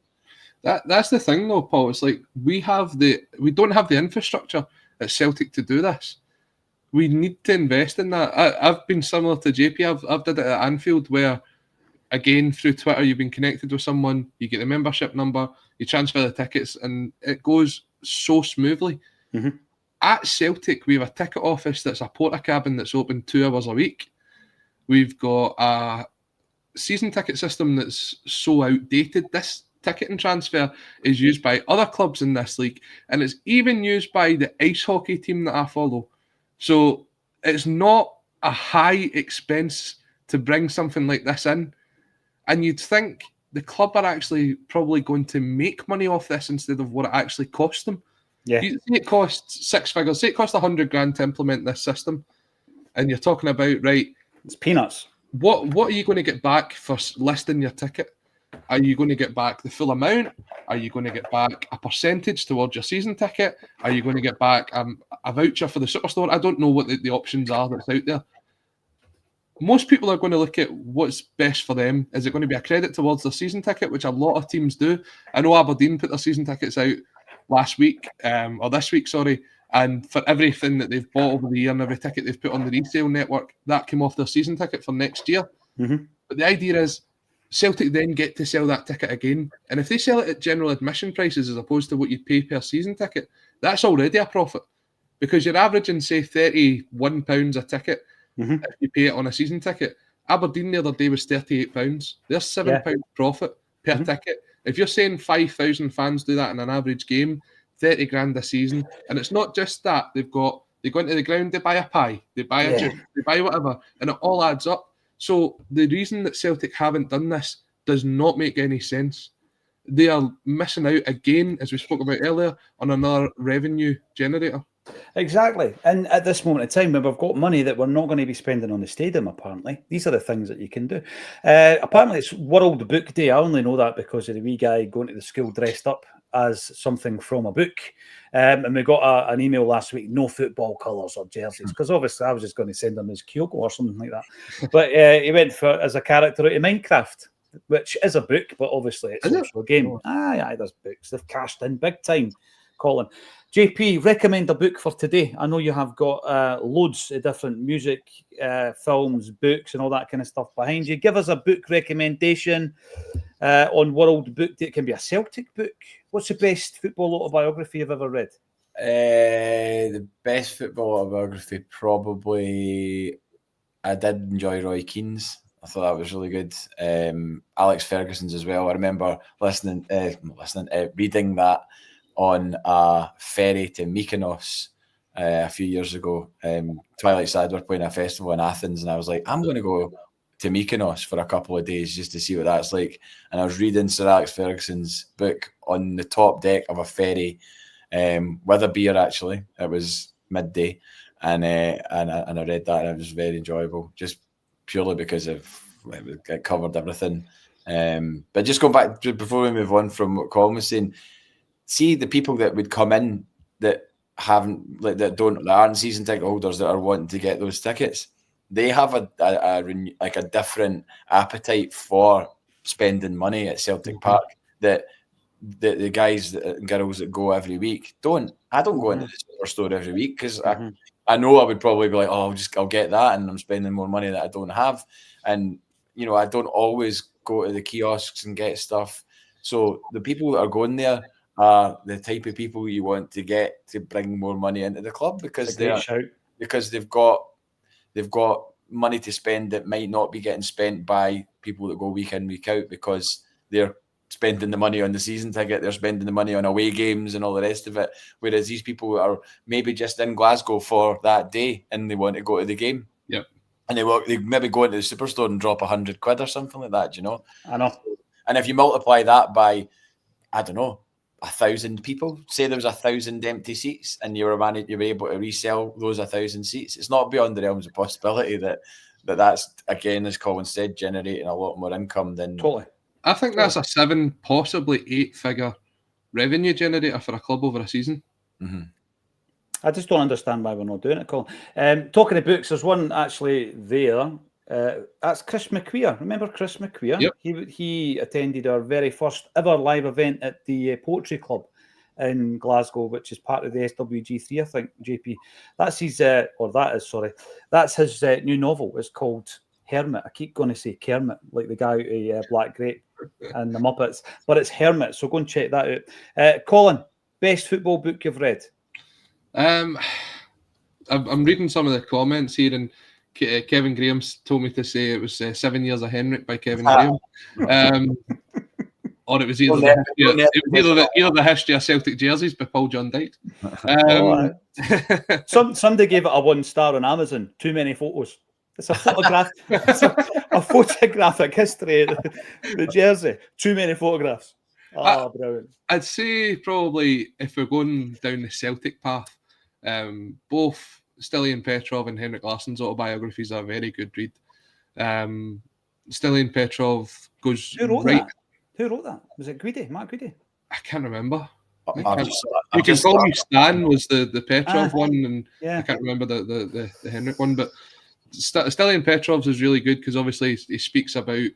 That's the thing though, Paul. It's like we don't have the infrastructure at Celtic to do this. We need to invest in that. I've been similar to JP. I've did it at Anfield where, again, through Twitter, you've been connected with someone, you get the membership number, you transfer the tickets, and it goes so smoothly. Mm-hmm. At Celtic, we have a ticket office that's a porta cabin that's open 2 hours a week. We've got a season ticket system that's so outdated. This ticketing transfer is used by other clubs in this league, and it's even used by the ice hockey team that I follow. So it's not a high expense to bring something like this in. And you'd think the club are actually probably going to make money off this instead of what it actually costs them. Yeah. You say it costs 6 figures. Say it costs $100,000 to implement this system. And you're talking about, right, it's peanuts. What are you going to get back for listing your ticket? Are you going to get back the full amount? Are you going to get back a percentage towards your season ticket? Are you going to get back a voucher for the Superstore? I don't know what the options are that's out there. Most people are going to look at what's best for them. Is it going to be a credit towards their season ticket, which a lot of teams do? I know Aberdeen put their season tickets out last week, or this week, sorry, and for everything that they've bought over the year and every ticket they've put on the resale network, that came off their season ticket for next year. Mm-hmm. But the idea is Celtic then get to sell that ticket again. And if they sell it at general admission prices as opposed to what you'd pay per season ticket, that's already a profit. Because you're averaging, say, £31 a ticket if you pay it on a season ticket. Aberdeen the other day was £38. There's £7 profit per ticket. If you're saying 5,000 fans do that in an average game, 30 grand a season. And it's not just that. They go into the ground, they buy a pie, they buy a juice, they buy whatever, and it all adds up. So the reason that Celtic haven't done this does not make any sense. They are missing out again, as we spoke about earlier, on another revenue generator. Exactly. And at this moment in time, when we've got money that we're not going to be spending on the stadium, apparently, these are the things that you can do. Apparently, it's World Book Day. I only know that because of the wee guy going to the school dressed up as something from a book. And we got an email last week, no football colours or jerseys, because obviously I was just going to send him his Kyoko or something like that. But he went for as a character out of Minecraft, which is a book, but obviously it's also a game. Aye, there's books. They've cashed in big time, Colin. JP, recommend a book for today. I know you have got loads of different music, films, books, and all that kind of stuff behind you. Give us a book recommendation on World Book Day. It can be a Celtic book. What's the best football autobiography you've ever read? The best football autobiography, probably, I did enjoy Roy Keane's. I thought that was really good. Alex Ferguson's as well. I remember reading that on a ferry to Mykonos a few years ago. Twilight Sad were playing a festival in Athens, and I was like, I'm going to go to Mykonos for a couple of days just to see what that's like. And I was reading Sir Alex Ferguson's book on the top deck of a ferry with a beer. Actually, it was midday, and I read that, and it was very enjoyable, just purely because it covered everything. But just going back before we move on from what Colin was saying, see the people that would come in that that aren't season ticket holders that are wanting to get those tickets. They have a different appetite for spending money at Celtic Park that the guys and girls that go every week don't. I don't go into the superstore every week because I know I would probably be like, oh, I'll get that, and I'm spending more money that I don't have. And I don't always go to the kiosks and get stuff. So the people that are going there are the type of people you want to get to bring more money into the club because they've got money to spend that might not be getting spent by people that go week in, week out, because they're spending the money on the season ticket, they're spending the money on away games and all the rest of it. Whereas these people are maybe just in Glasgow for that day and they want to go to the game. Yep. And they maybe go into the superstore and drop £100 or something like that, I know. And if you multiply that by, I don't know, 1,000 people, say there was 1,000 empty seats, and you were able to resell those 1,000 seats, it's not beyond the realms of possibility that's, again, as Colin said, generating a lot more income than... Totally. I think that's a 7, possibly 8-figure revenue generator for a club over a season. Mm-hmm. I just don't understand why we're not doing it, Colin. Talking of books, there's one actually there. That's Chris McQueer. Remember Chris McQueer? Yep. He attended our very first ever live event at the Poetry Club in Glasgow, which is part of the SWG3, I think, JP. That's his new novel. It's called Hermit. I keep going to say Kermit, like the guy out of Black Grape and the Muppets, but it's Hermit, so go and check that out. Colin, best football book you've read? I'm reading some of the comments here, and Kevin Graham's told me to say it was 7 Years of Henrik by Kevin Graham. Or it was either the history of Celtic jerseys by Paul John Dyke. Somebody gave it a 1 star on Amazon. Too many photos. It's a photograph. a photographic history of the jersey. Too many photographs. Brilliant. I'd say probably if we're going down the Celtic path, both Stilian Petrov and Henrik Larsson's autobiographies are a very good read. Stilian Petrov goes... Who wrote that? Who wrote that? Was it Guidi? Mark Guidi? I can't remember. You can call me Stan was the Petrov one, and yeah. I can't remember the Henrik one, but Stilian Petrov's is really good because obviously he speaks about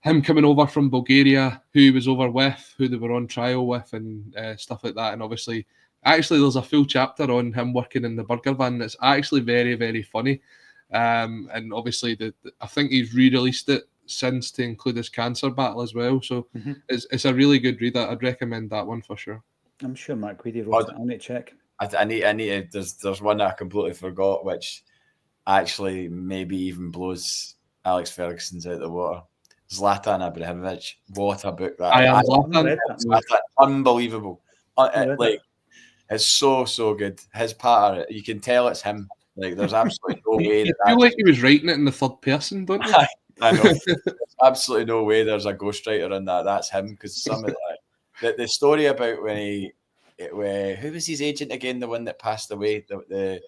him coming over from Bulgaria, who he was over with, who they were on trial with, and stuff like that. And obviously, there's a full chapter on him working in the burger van. That's actually very, very funny. And obviously, I think he's re-released it since to include his cancer battle as well. So it's a really good read. I'd recommend that one for sure. I'm sure Mark Guidi wrote it. I need to check. I need to, there's one that I completely forgot, which actually maybe even blows Alex Ferguson's out the water. Zlatan Ibrahimovic. What a book that! Zlatan. Unbelievable. Like, it's so good. His patter, you can tell it's him. Like, there's absolutely no way. You feel like he was writing it in the third person, don't you? I know. There's absolutely no way there's a ghostwriter in that. That's him, because some of the story about who was his agent again? The one that passed away, the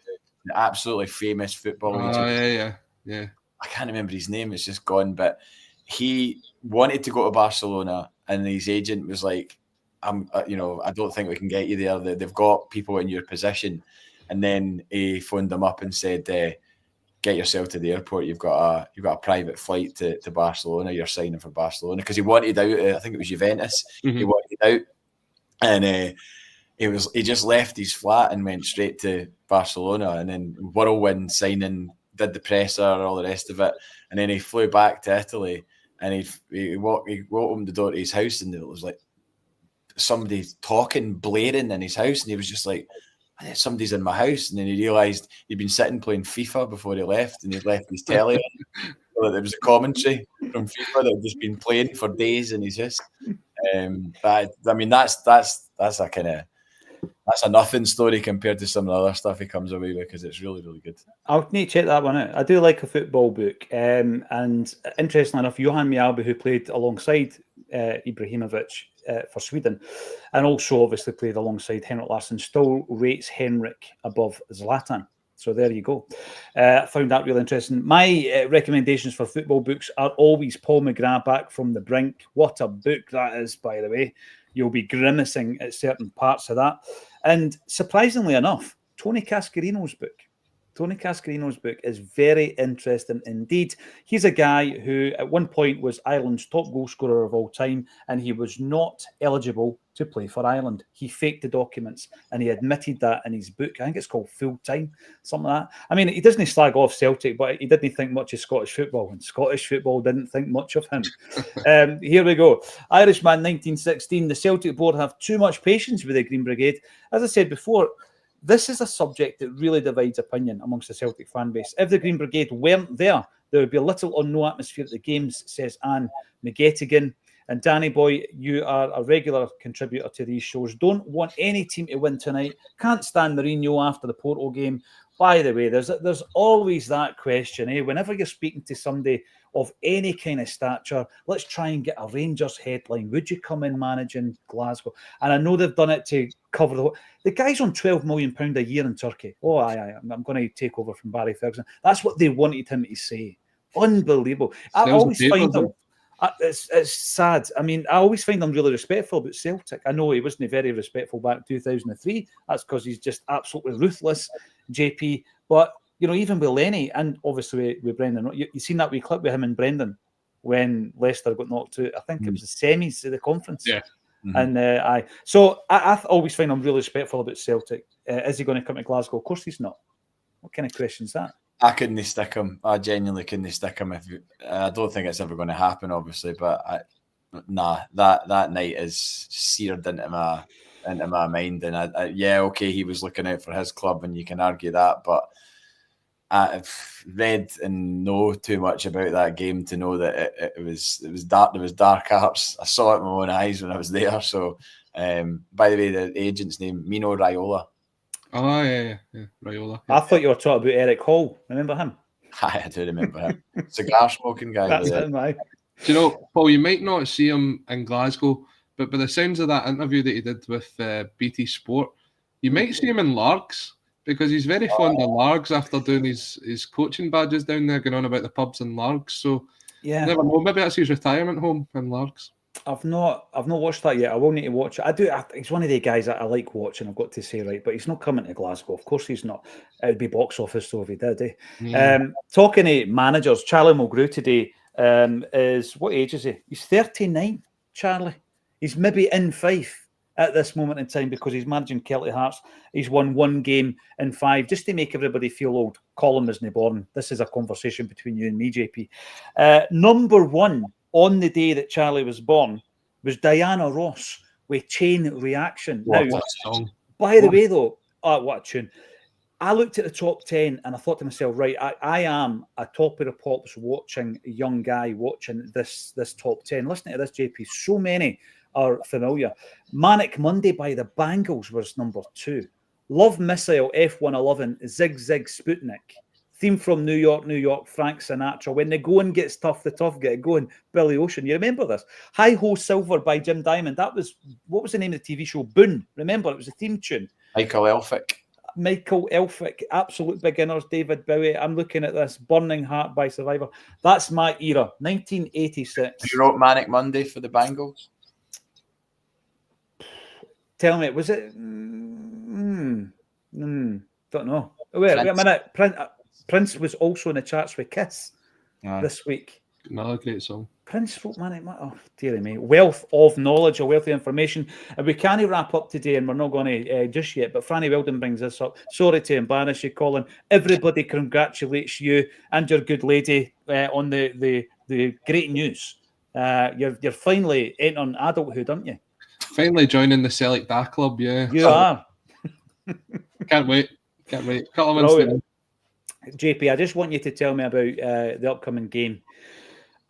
absolutely famous football agent. Yeah. I can't remember his name. It's just gone. But he wanted to go to Barcelona, and his agent was like, I don't think we can get you there. They've got people in your position. And then he phoned them up and said, get yourself to the airport. You've got a private flight to Barcelona. You're signing for Barcelona, because he wanted out. I think it was Juventus. He wanted out, and he just left his flat and went straight to Barcelona. And then whirlwind signing, did the presser, all the rest of it, and then he flew back to Italy. And he opened the door to his house, and it was like somebody talking, blaring in his house, and he was just like, somebody's in my house. And then he realised he'd been sitting playing FIFA before he left, and he'd left his telly on. So there was a commentary from FIFA that had just been playing for days in his house. But I mean, that's a kind of that's a nothing story compared to some of the other stuff he comes away with, because it's really, really good. I'll need to check that one out. I do like a football book. And interestingly enough, Johan Mjällby, who played alongside Ibrahimovic for Sweden, and also obviously played alongside Henrik Larsson, still rates Henrik above Zlatan. So there you go. I found that really interesting. My recommendations for football books are always Paul McGrath, Back from the Brink. What a book that is, by the way. You'll be grimacing at certain parts of that. And surprisingly enough, Tony Cascarino's book. Tony Cascarino's book is very interesting indeed. He's a guy who at one point was Ireland's top goal scorer of all time, and he was not eligible to play for Ireland. He faked the documents, and he admitted that in his book. I think it's called Full Time, something like that. I mean, he doesn't slag off Celtic, but he didn't think much of Scottish football, and Scottish football didn't think much of him. Here we go. Irishman 1916. The Celtic board have too much patience with the Green Brigade. As I said before, this is a subject that really divides opinion amongst the Celtic fan base. If the Green Brigade weren't there, there would be little or no atmosphere at the games, says Anne McGettigan. And Danny Boy, you are a regular contributor to these shows. Don't want any team to win tonight. Can't stand Mourinho after the Porto game. By the way, there's always that question, eh? Whenever you're speaking to somebody of any kind of stature, let's try and get a Rangers headline. Would you come in managing Glasgow? And I know they've done it to cover the guy's on £12 million a year in Turkey. Oh, I'm going to take over from Barry Ferguson. That's what they wanted him to say. Unbelievable. I always find them. It's sad. I mean, I always find them really respectful about Celtic. I know he wasn't very respectful back in 2003. That's because he's just absolutely ruthless, JP. But, you know, even with Lenny and obviously with Brendan, you seen that wee clip with him and Brendan when Leicester got knocked out. I think it was the semis of the conference. Yeah. Mm-hmm. And so I always find him really respectful about Celtic. Is he going to come to Glasgow? Of course he's not. What kind of question is that? I couldn't stick him. I genuinely couldn't stick him. I don't think it's ever going to happen, obviously. But that night is seared into my mind. And okay, he was looking out for his club, and you can argue that. But I've read and know too much about that game to know that it was dark. There was dark arts. I saw it with my own eyes when I was there. So, by the way, the agent's name Mino Raiola. Oh, yeah, Raiola. Yeah. I thought you were talking about Eric Hall. Remember him? I do remember him. Cigar smoking guy. That's him, aye. Do you know, Paul, you might not see him in Glasgow, but by the sounds of that interview that he did with BT Sport, you might see him in Largs, because he's very fond of Largs after doing his coaching badges down there, going on about the pubs in Largs. So, yeah, never know. Maybe that's his retirement home in Largs. I've not watched that yet. I will need to watch it. He's one of the guys that I like watching, I've got to say, right? But he's not coming to Glasgow. Of course he's not. It would be box office though if he did, eh? Mm. Talking to managers, Charlie Mulgrew today is, what age is he? He's 39, Charlie. He's maybe in Fife at this moment in time because he's managing Celtic Hearts. He's won 1 game in 5, just to make everybody feel old. Colin isn't born. This is a conversation between you and me, JP. Number 1 on the day that Charlie was born was Diana Ross with Chain Reaction. Now, by the way, though, what a tune. I looked at the top 10 and I thought to myself, right, I am a top of the pops watching a young guy watching this top 10. Listening to this, JP, so many are familiar. Manic Monday by the Bangles was number 2. Love Missile F111 Zig Zig Sputnik. Theme from New York, Frank Sinatra. When the going gets tough, the tough get going. Billy Ocean. You remember this? Hi Ho Silver by Jim Diamond. That was, what was the name of the TV show? Boone. Remember, it was a theme tune. Michael Elphick. Absolute Beginners. David Bowie. I'm looking at this. Burning Heart by Survivor. That's my era. 1986. You wrote Manic Monday for the Bangles? Tell me, was it? Don't know. Wait a minute. Prince was also in the charts with Kiss this week. Another great song. Prince wrote Manic Monday. Oh, dearie me. Wealth of knowledge, a wealth of information. And we can't wrap up today, and we're not going to just yet, but Franny Weldon brings this up. Sorry to embarrass you, Colin. Everybody congratulates you and your good lady on the great news. You're finally entering adulthood, aren't you? Finally joining the Celtic Da Club, yeah. You are. Can't wait. Couple of months. JP, I just want you to tell me about the upcoming game.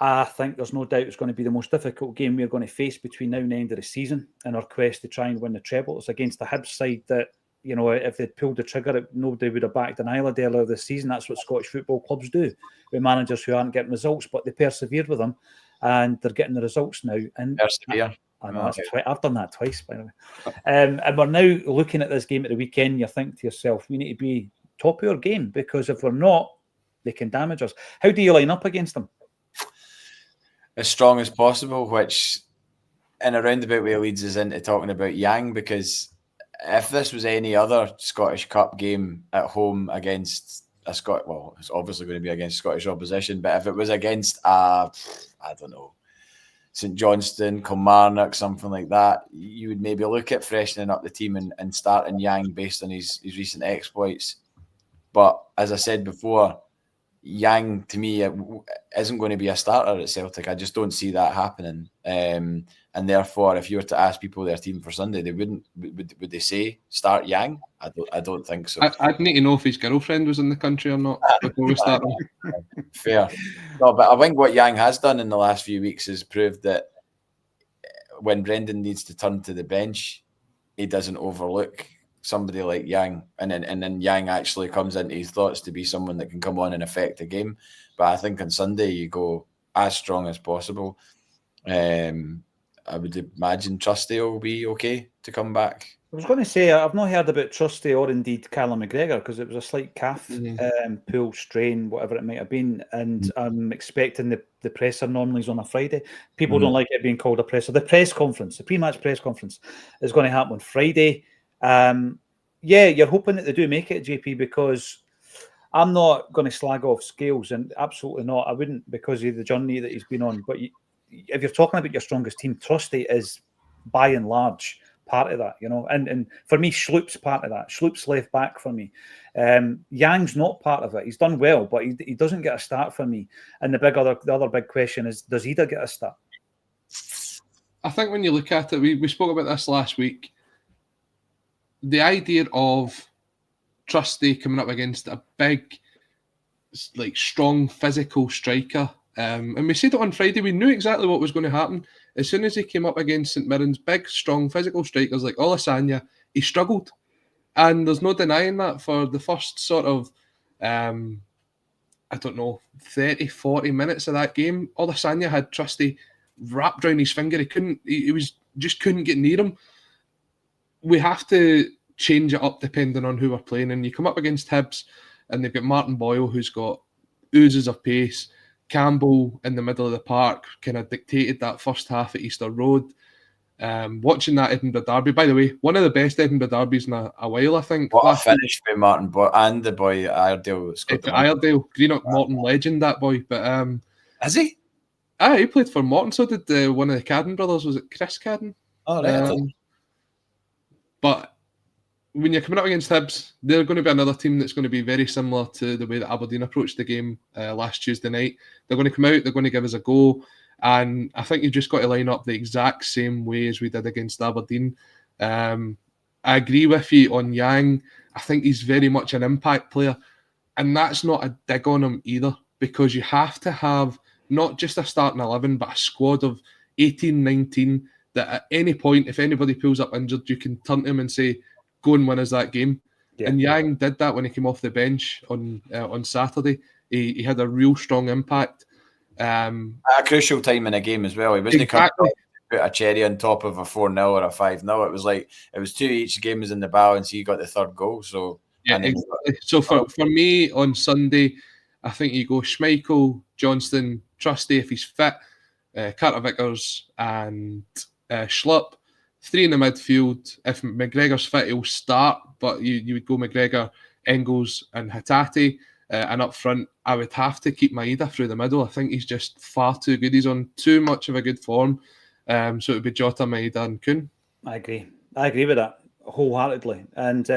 I think there's no doubt it's going to be the most difficult game we're going to face between now and the end of the season in our quest to try and win the treble. It's against the Hibs side that, you know, if they'd pulled the trigger, nobody would have backed an eyelid earlier this season. That's what Scottish football clubs do with managers who aren't getting results, but they persevered with them and they're getting the results now. And Persevere. I know I've done that twice, by the way. And we're now looking at this game at the weekend. You think to yourself, we need to be top of our game, because if we're not, they can damage us. How do you line up against them? As strong as possible, which in a roundabout way leads us into talking about Yang, because if this was any other Scottish Cup game at home against a well, it's obviously going to be against Scottish opposition, but if it was against I don't know, St Johnstone, Kilmarnock, something like that, you would maybe look at freshening up the team and starting Yang based on his recent exploits. But as I said before, Yang to me isn't going to be a starter at Celtic. I just don't see that happening. And therefore, if you were to ask people their team for Sunday, they wouldn't. Would they say start Yang? I don't think so. I'd need to know if his girlfriend was in the country or not before we start. Fair. No, but I think what Yang has done in the last few weeks has proved that when Brendan needs to turn to the bench, he doesn't overlook somebody like Yang, and then Yang actually comes into his thoughts to be someone that can come on and affect the game. But I think on Sunday you go as strong as possible. I would imagine Trusty will be okay to come back. I was going to say, I've not heard about Trusty or indeed Callum McGregor, because it was a slight calf pull, strain, whatever it might have been. And I'm expecting the presser normally is on a Friday. People don't like it being called a presser. The press conference, the pre-match press conference, is going to happen on Friday. Yeah, you're hoping that they do make it, JP, because I'm not going to slag off Scales, and absolutely not. I wouldn't, because of the journey that he's been on. But if you're talking about your strongest team, Trusty is by and large part of that, you know. And for me, Schloop's part of that. Schloop's left back for me. Yang's not part of it. He's done well, but he doesn't get a start for me. And the other big question is, does Ida get a start? I think when you look at it, we spoke about this last week. The idea of Trusty coming up against a big, like, strong physical striker, and we said it on Friday, we knew exactly what was going to happen. As soon as he came up against St Mirren's big, strong physical strikers like Olasanya, he struggled. And there's no denying that for the first sort of, 30, 40 minutes of that game. Olasanya had Trusty wrapped around his finger. He just couldn't get near him. We have to change it up depending on who we're playing. And you come up against Hibs, and they've got Martin Boyle, who's got oozes of pace. Campbell in the middle of the park kind of dictated that first half at Easter Road. Watching that Edinburgh derby, by the way, one of the best Edinburgh derbies in a while, I think. What a finish by Martin Boyle and the boy Iredale. Iredale, Greenock Morton legend, that boy. But is he? He played for Morton. So did one of the Cadden brothers. Was it Chris Cadden? Oh, right. But when you're coming up against Hibs, they're going to be another team that's going to be very similar to the way that Aberdeen approached the game last Tuesday night. They're going to come out, they're going to give us a go, and I think you've just got to line up the exact same way as we did against Aberdeen. I agree with you on Yang. I think he's very much an impact player, and that's not a dig on him either, because you have to have not just a starting 11, but a squad of 18, 19, that at any point, if anybody pulls up injured, you can turn to him and say, go and win us that game. Yeah. And Yang did that when he came off the bench on Saturday. He had a real strong impact. At a crucial time in a game as well. He wasn't coming to put a cherry on top of a 4-0 or a 5-0. It was like, it was 2 each game was in the balance. He got the third goal. So yeah, exactly. So for me on Sunday, I think you go Schmeichel, Johnston, Trusty if he's fit, Carter Vickers and Schlupp. 3 in the midfield. If McGregor's fit, he'll start, but you would go McGregor, Engels and Hatate. And up front, I would have to keep Maeda through the middle. I think he's just far too good. He's on too much of a good form. So it would be Jota, Maeda and Kuhn. I agree with that wholeheartedly. And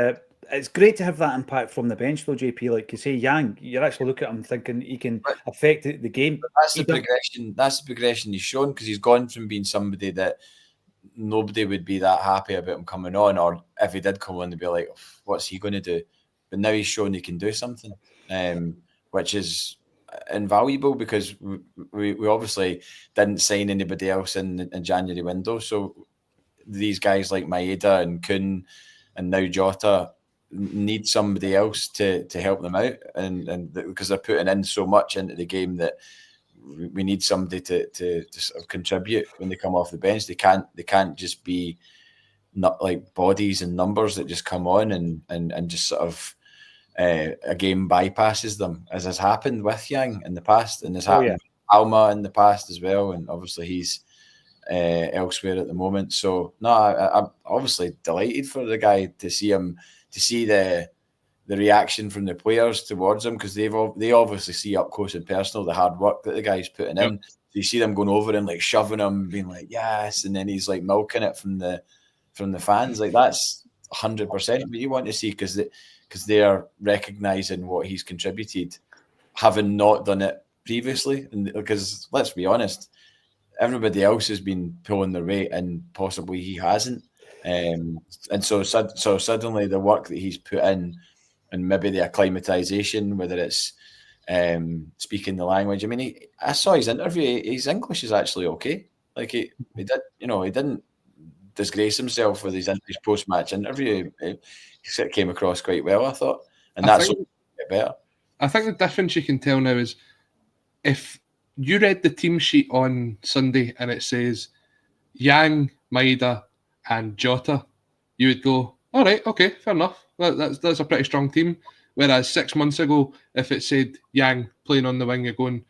it's great to have that impact from the bench, though, JP. Like you say, Yang, you actually look at him thinking he can affect the game. That's the progression. That's the progression he's shown, because he's gone from being somebody that nobody would be that happy about him coming on, or if he did come on, they'd be like, what's he going to do? But now he's shown he can do something, which is invaluable because we obviously didn't sign anybody else in January window. So these guys like Maeda and Kun and now Jota need somebody else to help them out, and because they're putting in so much into the game that we need somebody to sort of contribute when they come off the bench. They can't just be not like bodies and numbers that just come on and just sort of a game bypasses them, as has happened with Yang in the past, and has happened with Alma in the past as well, and obviously he's elsewhere at the moment. So no, I'm obviously delighted for the guy to see the reaction from the players towards him, because they obviously see up close and personal the hard work that the guy's putting in. So you see them going over and like shoving him, being like yes, and then he's like milking it from the fans. Like that's 100% what you want to see, because they are recognising what he's contributed, having not done it previously. And because let's be honest, everybody else has been pulling their weight and possibly he hasn't. And so suddenly the work that he's put in, and maybe the acclimatization, whether it's speaking the language. I mean, I saw his interview. His English is actually okay. Like he didn't disgrace himself with his post-match interview. He came across quite well, I thought, and that's better. I think the difference you can tell now is if you read the team sheet on Sunday and it says Yang, Maeda, and Jota, you would go, all right, okay, fair enough. That's a pretty strong team. Whereas 6 months ago, if it said Yang playing on the wing, you're going,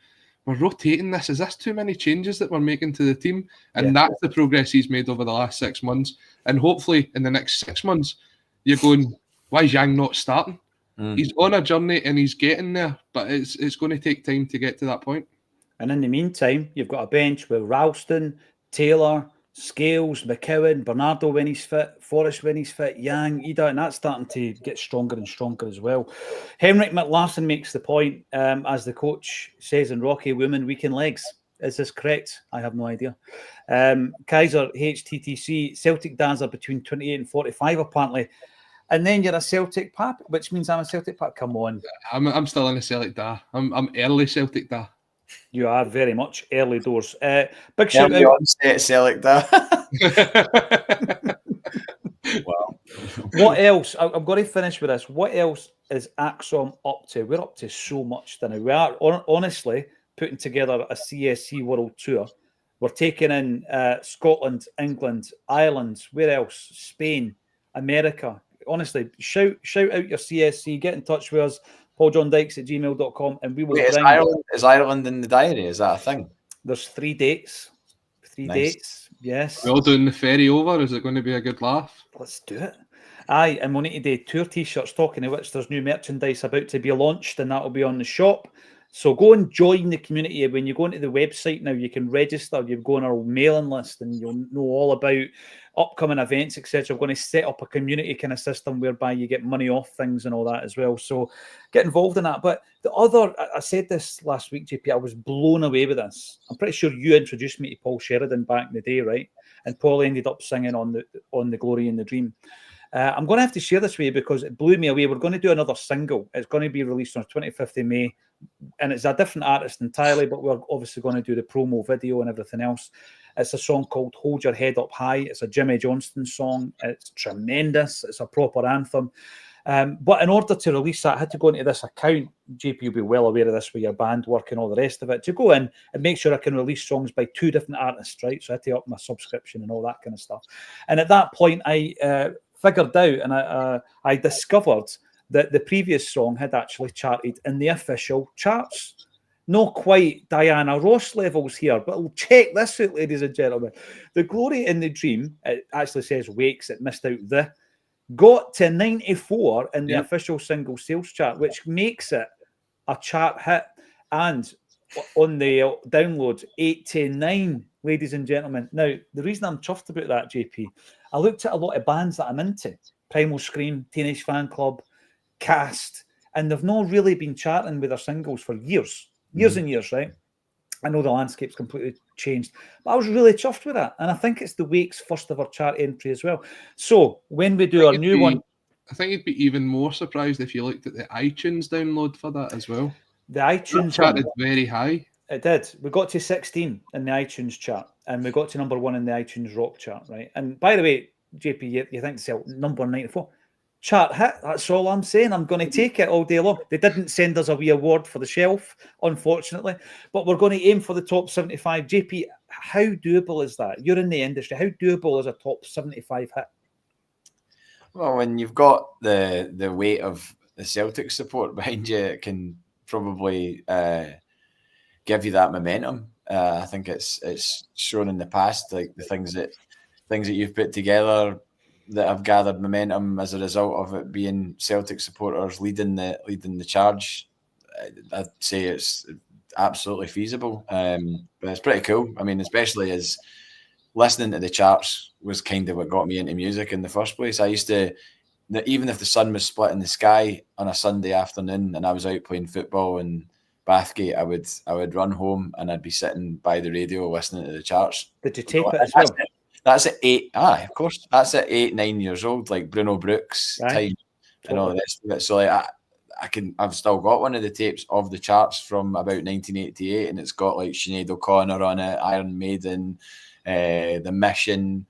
we're rotating this. Is this too many changes that we're making to the team? And that's the progress he's made over the last 6 months. And hopefully in the next 6 months, you're going, why is Yang not starting? He's on a journey and he's getting there, but it's going to take time to get to that point. And in the meantime, you've got a bench with Ralston, Taylor, Scales, McCowan, Bernardo when he's fit, Forrest when he's fit, Yang, Ida, and that's starting to get stronger and stronger as well. Henrik McLaughlin makes the point, as the coach says in Rocky, women weak in legs. Is this correct? I have no idea. Kaiser, HTTC, Celtic dads are between 28 and 45 apparently. And then you're a Celtic pap, which means I'm a Celtic pap. Come on. I'm still in a Celtic da. I'm early Celtic da. You are very much early doors. Big shout out. On set Celtic da. Wow. What else? I'm going to finish with this. What else is Acsom up to? We're up to so much now. We are honestly putting together a CSC World Tour. We're taking in Scotland, England, Ireland, where else? Spain, America. Honestly, shout out your CSC. Get in touch with us. PaulJohnDykes@gmail.com, and we will Wait, is Ireland in the diary? Is that a thing? There's 3 dates. Three dates, yes. We're all doing the ferry over. Is it going to be a good laugh? Let's do it. Aye, and we'll need to do tour t-shirts, talking of which there's new merchandise about to be launched, and that'll be on the shop. So go and join the community. When you go into the website now, you can register. You go on our mailing list and you'll know all about upcoming events, etc. We're going to set up a community kind of system whereby you get money off things and all that as well. So get involved in that. But the other, I said this last week, JP, I was blown away with this. I'm pretty sure you introduced me to Paul Sheridan back in the day, right? And Paul ended up singing on the Glory and the Dream. I'm going to have to share this with you because it blew me away. We're going to do another single. It's going to be released on the 25th of May. And it's a different artist entirely, but we're obviously going to do the promo video and everything else. It's a song called Hold Your Head Up High. It's a Jimmy Johnston song. It's tremendous. It's a proper anthem. But in order to release that, I had to go into this account. JP, you'll be well aware of this with your band work and all the rest of it, to go in and make sure I can release songs by 2 different artists, right? So I had to up my subscription and all that kind of stuff. And at that point, I figured out and I discovered that the previous song had actually charted in the official charts. Not quite Diana Ross levels here, but check this out, ladies and gentlemen. The Glory in the Dream, it actually says Wakes, it missed out got to 94 in the official single sales chart, which makes it a chart hit. And on the download, 89, ladies and gentlemen. Now, the reason I'm chuffed about that, JP, I looked at a lot of bands that I'm into. Primal Scream, Teenage Fan Club, Cast, and they've not really been charting with their singles for years and years, right? I know the landscape's completely changed, but I was really chuffed with that. And I think it's the Wake's first ever chart entry as well. So when we do our new one, I think you'd be even more surprised if you looked at the iTunes download for that as well. The iTunes charted very high. It did. We got to 16 in the iTunes chart, and we got to number 1 in the iTunes rock chart, right? And by the way, JP, you think so? Number 94 chart hit. That's all I'm saying. I'm going to take it all day long. They didn't send us a wee award for the shelf, unfortunately, but we're going to aim for the top 75. JP, how doable is that? You're in the industry. How doable is a top 75 hit? Well, when you've got the weight of the Celtic support behind you, it can probably give you that momentum. I think it's shown in the past, like the things that you've put together that have gathered momentum as a result of it being Celtic supporters leading the charge. I'd say it's absolutely feasible, but it's pretty cool. I mean, especially as listening to the charts was kind of what got me into music in the first place. I used to, even if the sun was split in the sky on a Sunday afternoon and I was out playing football in Bathgate, I would run home and I'd be sitting by the radio listening to the charts. Did you tape it as well? That's at 8. Of course. That's at 8, 9 years old, like Bruno Brooks time and all this. So like I've still got one of the tapes of the charts from about 1988, and it's got like Sinead O'Connor on it, Iron Maiden, The Mission,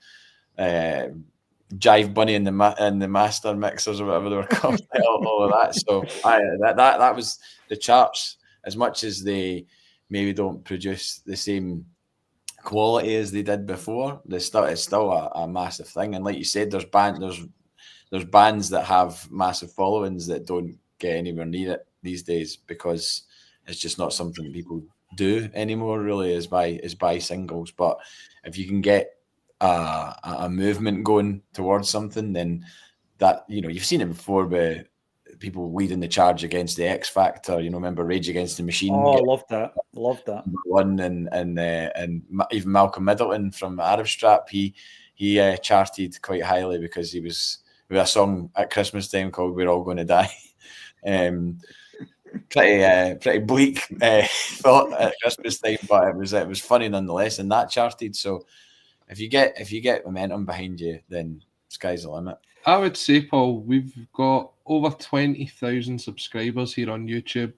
Jive Bunny and the Master Mixers or whatever they were called, all of that. So that was the charts. As much as they maybe don't produce the same quality as they did before, it's still a massive thing. And like you said, there's bands that have massive followings that don't get anywhere near it these days because it's just not something people do anymore. Really, is buy singles. But if you can get a movement going towards something, then that, you've seen it before with people leading the charge against the X Factor. Remember Rage Against the Machine? Oh, I loved that. One and even Malcolm Middleton from Arab Strap, he charted quite highly because he was with a song at Christmas time called "We're All Going to Die." Pretty bleak thought at Christmas time, but it was funny nonetheless, and that charted. So if you get momentum behind you, then sky's the limit. I would say, Paul, we've got over 20,000 subscribers here on YouTube.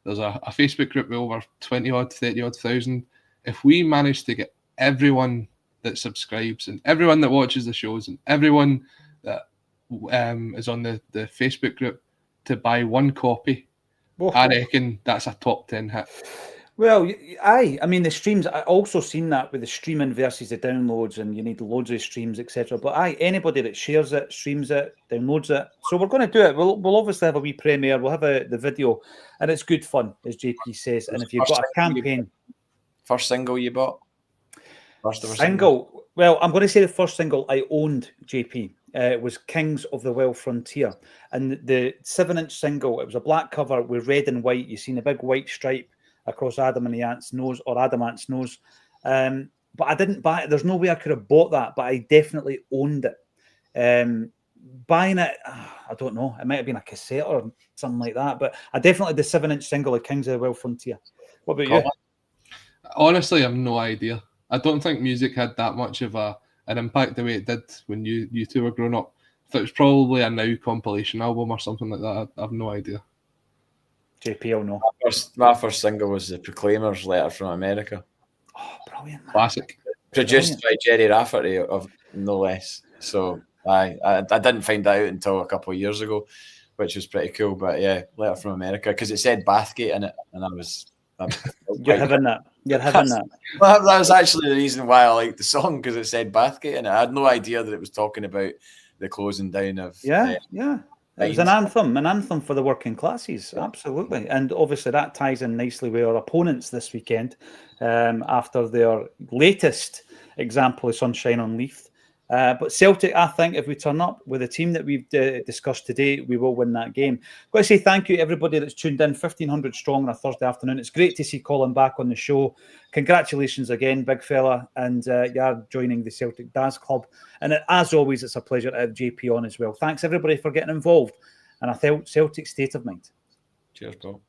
There's a Facebook group with over 30 odd thousand. If we manage to get everyone that subscribes and everyone that watches the shows and everyone that is on the Facebook group to buy one copy, I reckon that's a top 10 hit. Well, I mean, the streams, I also seen that with the streaming versus the downloads, and you need loads of streams, etc. But anybody that shares it, streams it, downloads it. So we're going to do it. We'll obviously have a wee premiere. We'll have the video, and it's good fun, as JP says. And if you've got a campaign... First single you bought? First ever single? Well, I'm going to say the first single I owned, JP. It was Kings of the Wild Frontier. And the 7-inch single, it was a black cover with red and white. You've seen a big white stripe across Adam and the Ant's nose, or Adam Ant's nose. But I didn't buy it. There's no way I could have bought that, but I definitely owned it. Buying it, I don't know. It might have been a cassette or something like that, but I definitely the 7-inch single of Kings of the Wild Frontier. What about you? Honestly, I have no idea. I don't think music had that much of an impact the way it did when you two were growing up. If it was probably a Now compilation album or something like that, I have no idea. JP will know. My first single was the Proclaimers' Letter from America. Oh, brilliant. Man. Classic. Produced by Jerry Rafferty, of no less. So I didn't find that out until a couple of years ago, which was pretty cool. But yeah, Letter from America, because it said Bathgate in it, and I was... You're having that. Well, that was actually the reason why I liked the song, because it said Bathgate in it. I had no idea that it was talking about the closing down of... Yeah. It was an anthem for the working classes, absolutely. And obviously that ties in nicely with our opponents this weekend after their latest example of Sunshine on Leith. But Celtic, I think, if we turn up with the team that we've discussed today, we will win that game. I've got to say thank you to everybody that's tuned in, 1,500 strong on a Thursday afternoon. It's great to see Colin back on the show. Congratulations again, big fella, and you're joining the Celtic Daz Club. And as always, it's a pleasure to have JP on as well. Thanks, everybody, for getting involved. And I felt Celtic State of Mind. Cheers, Paul.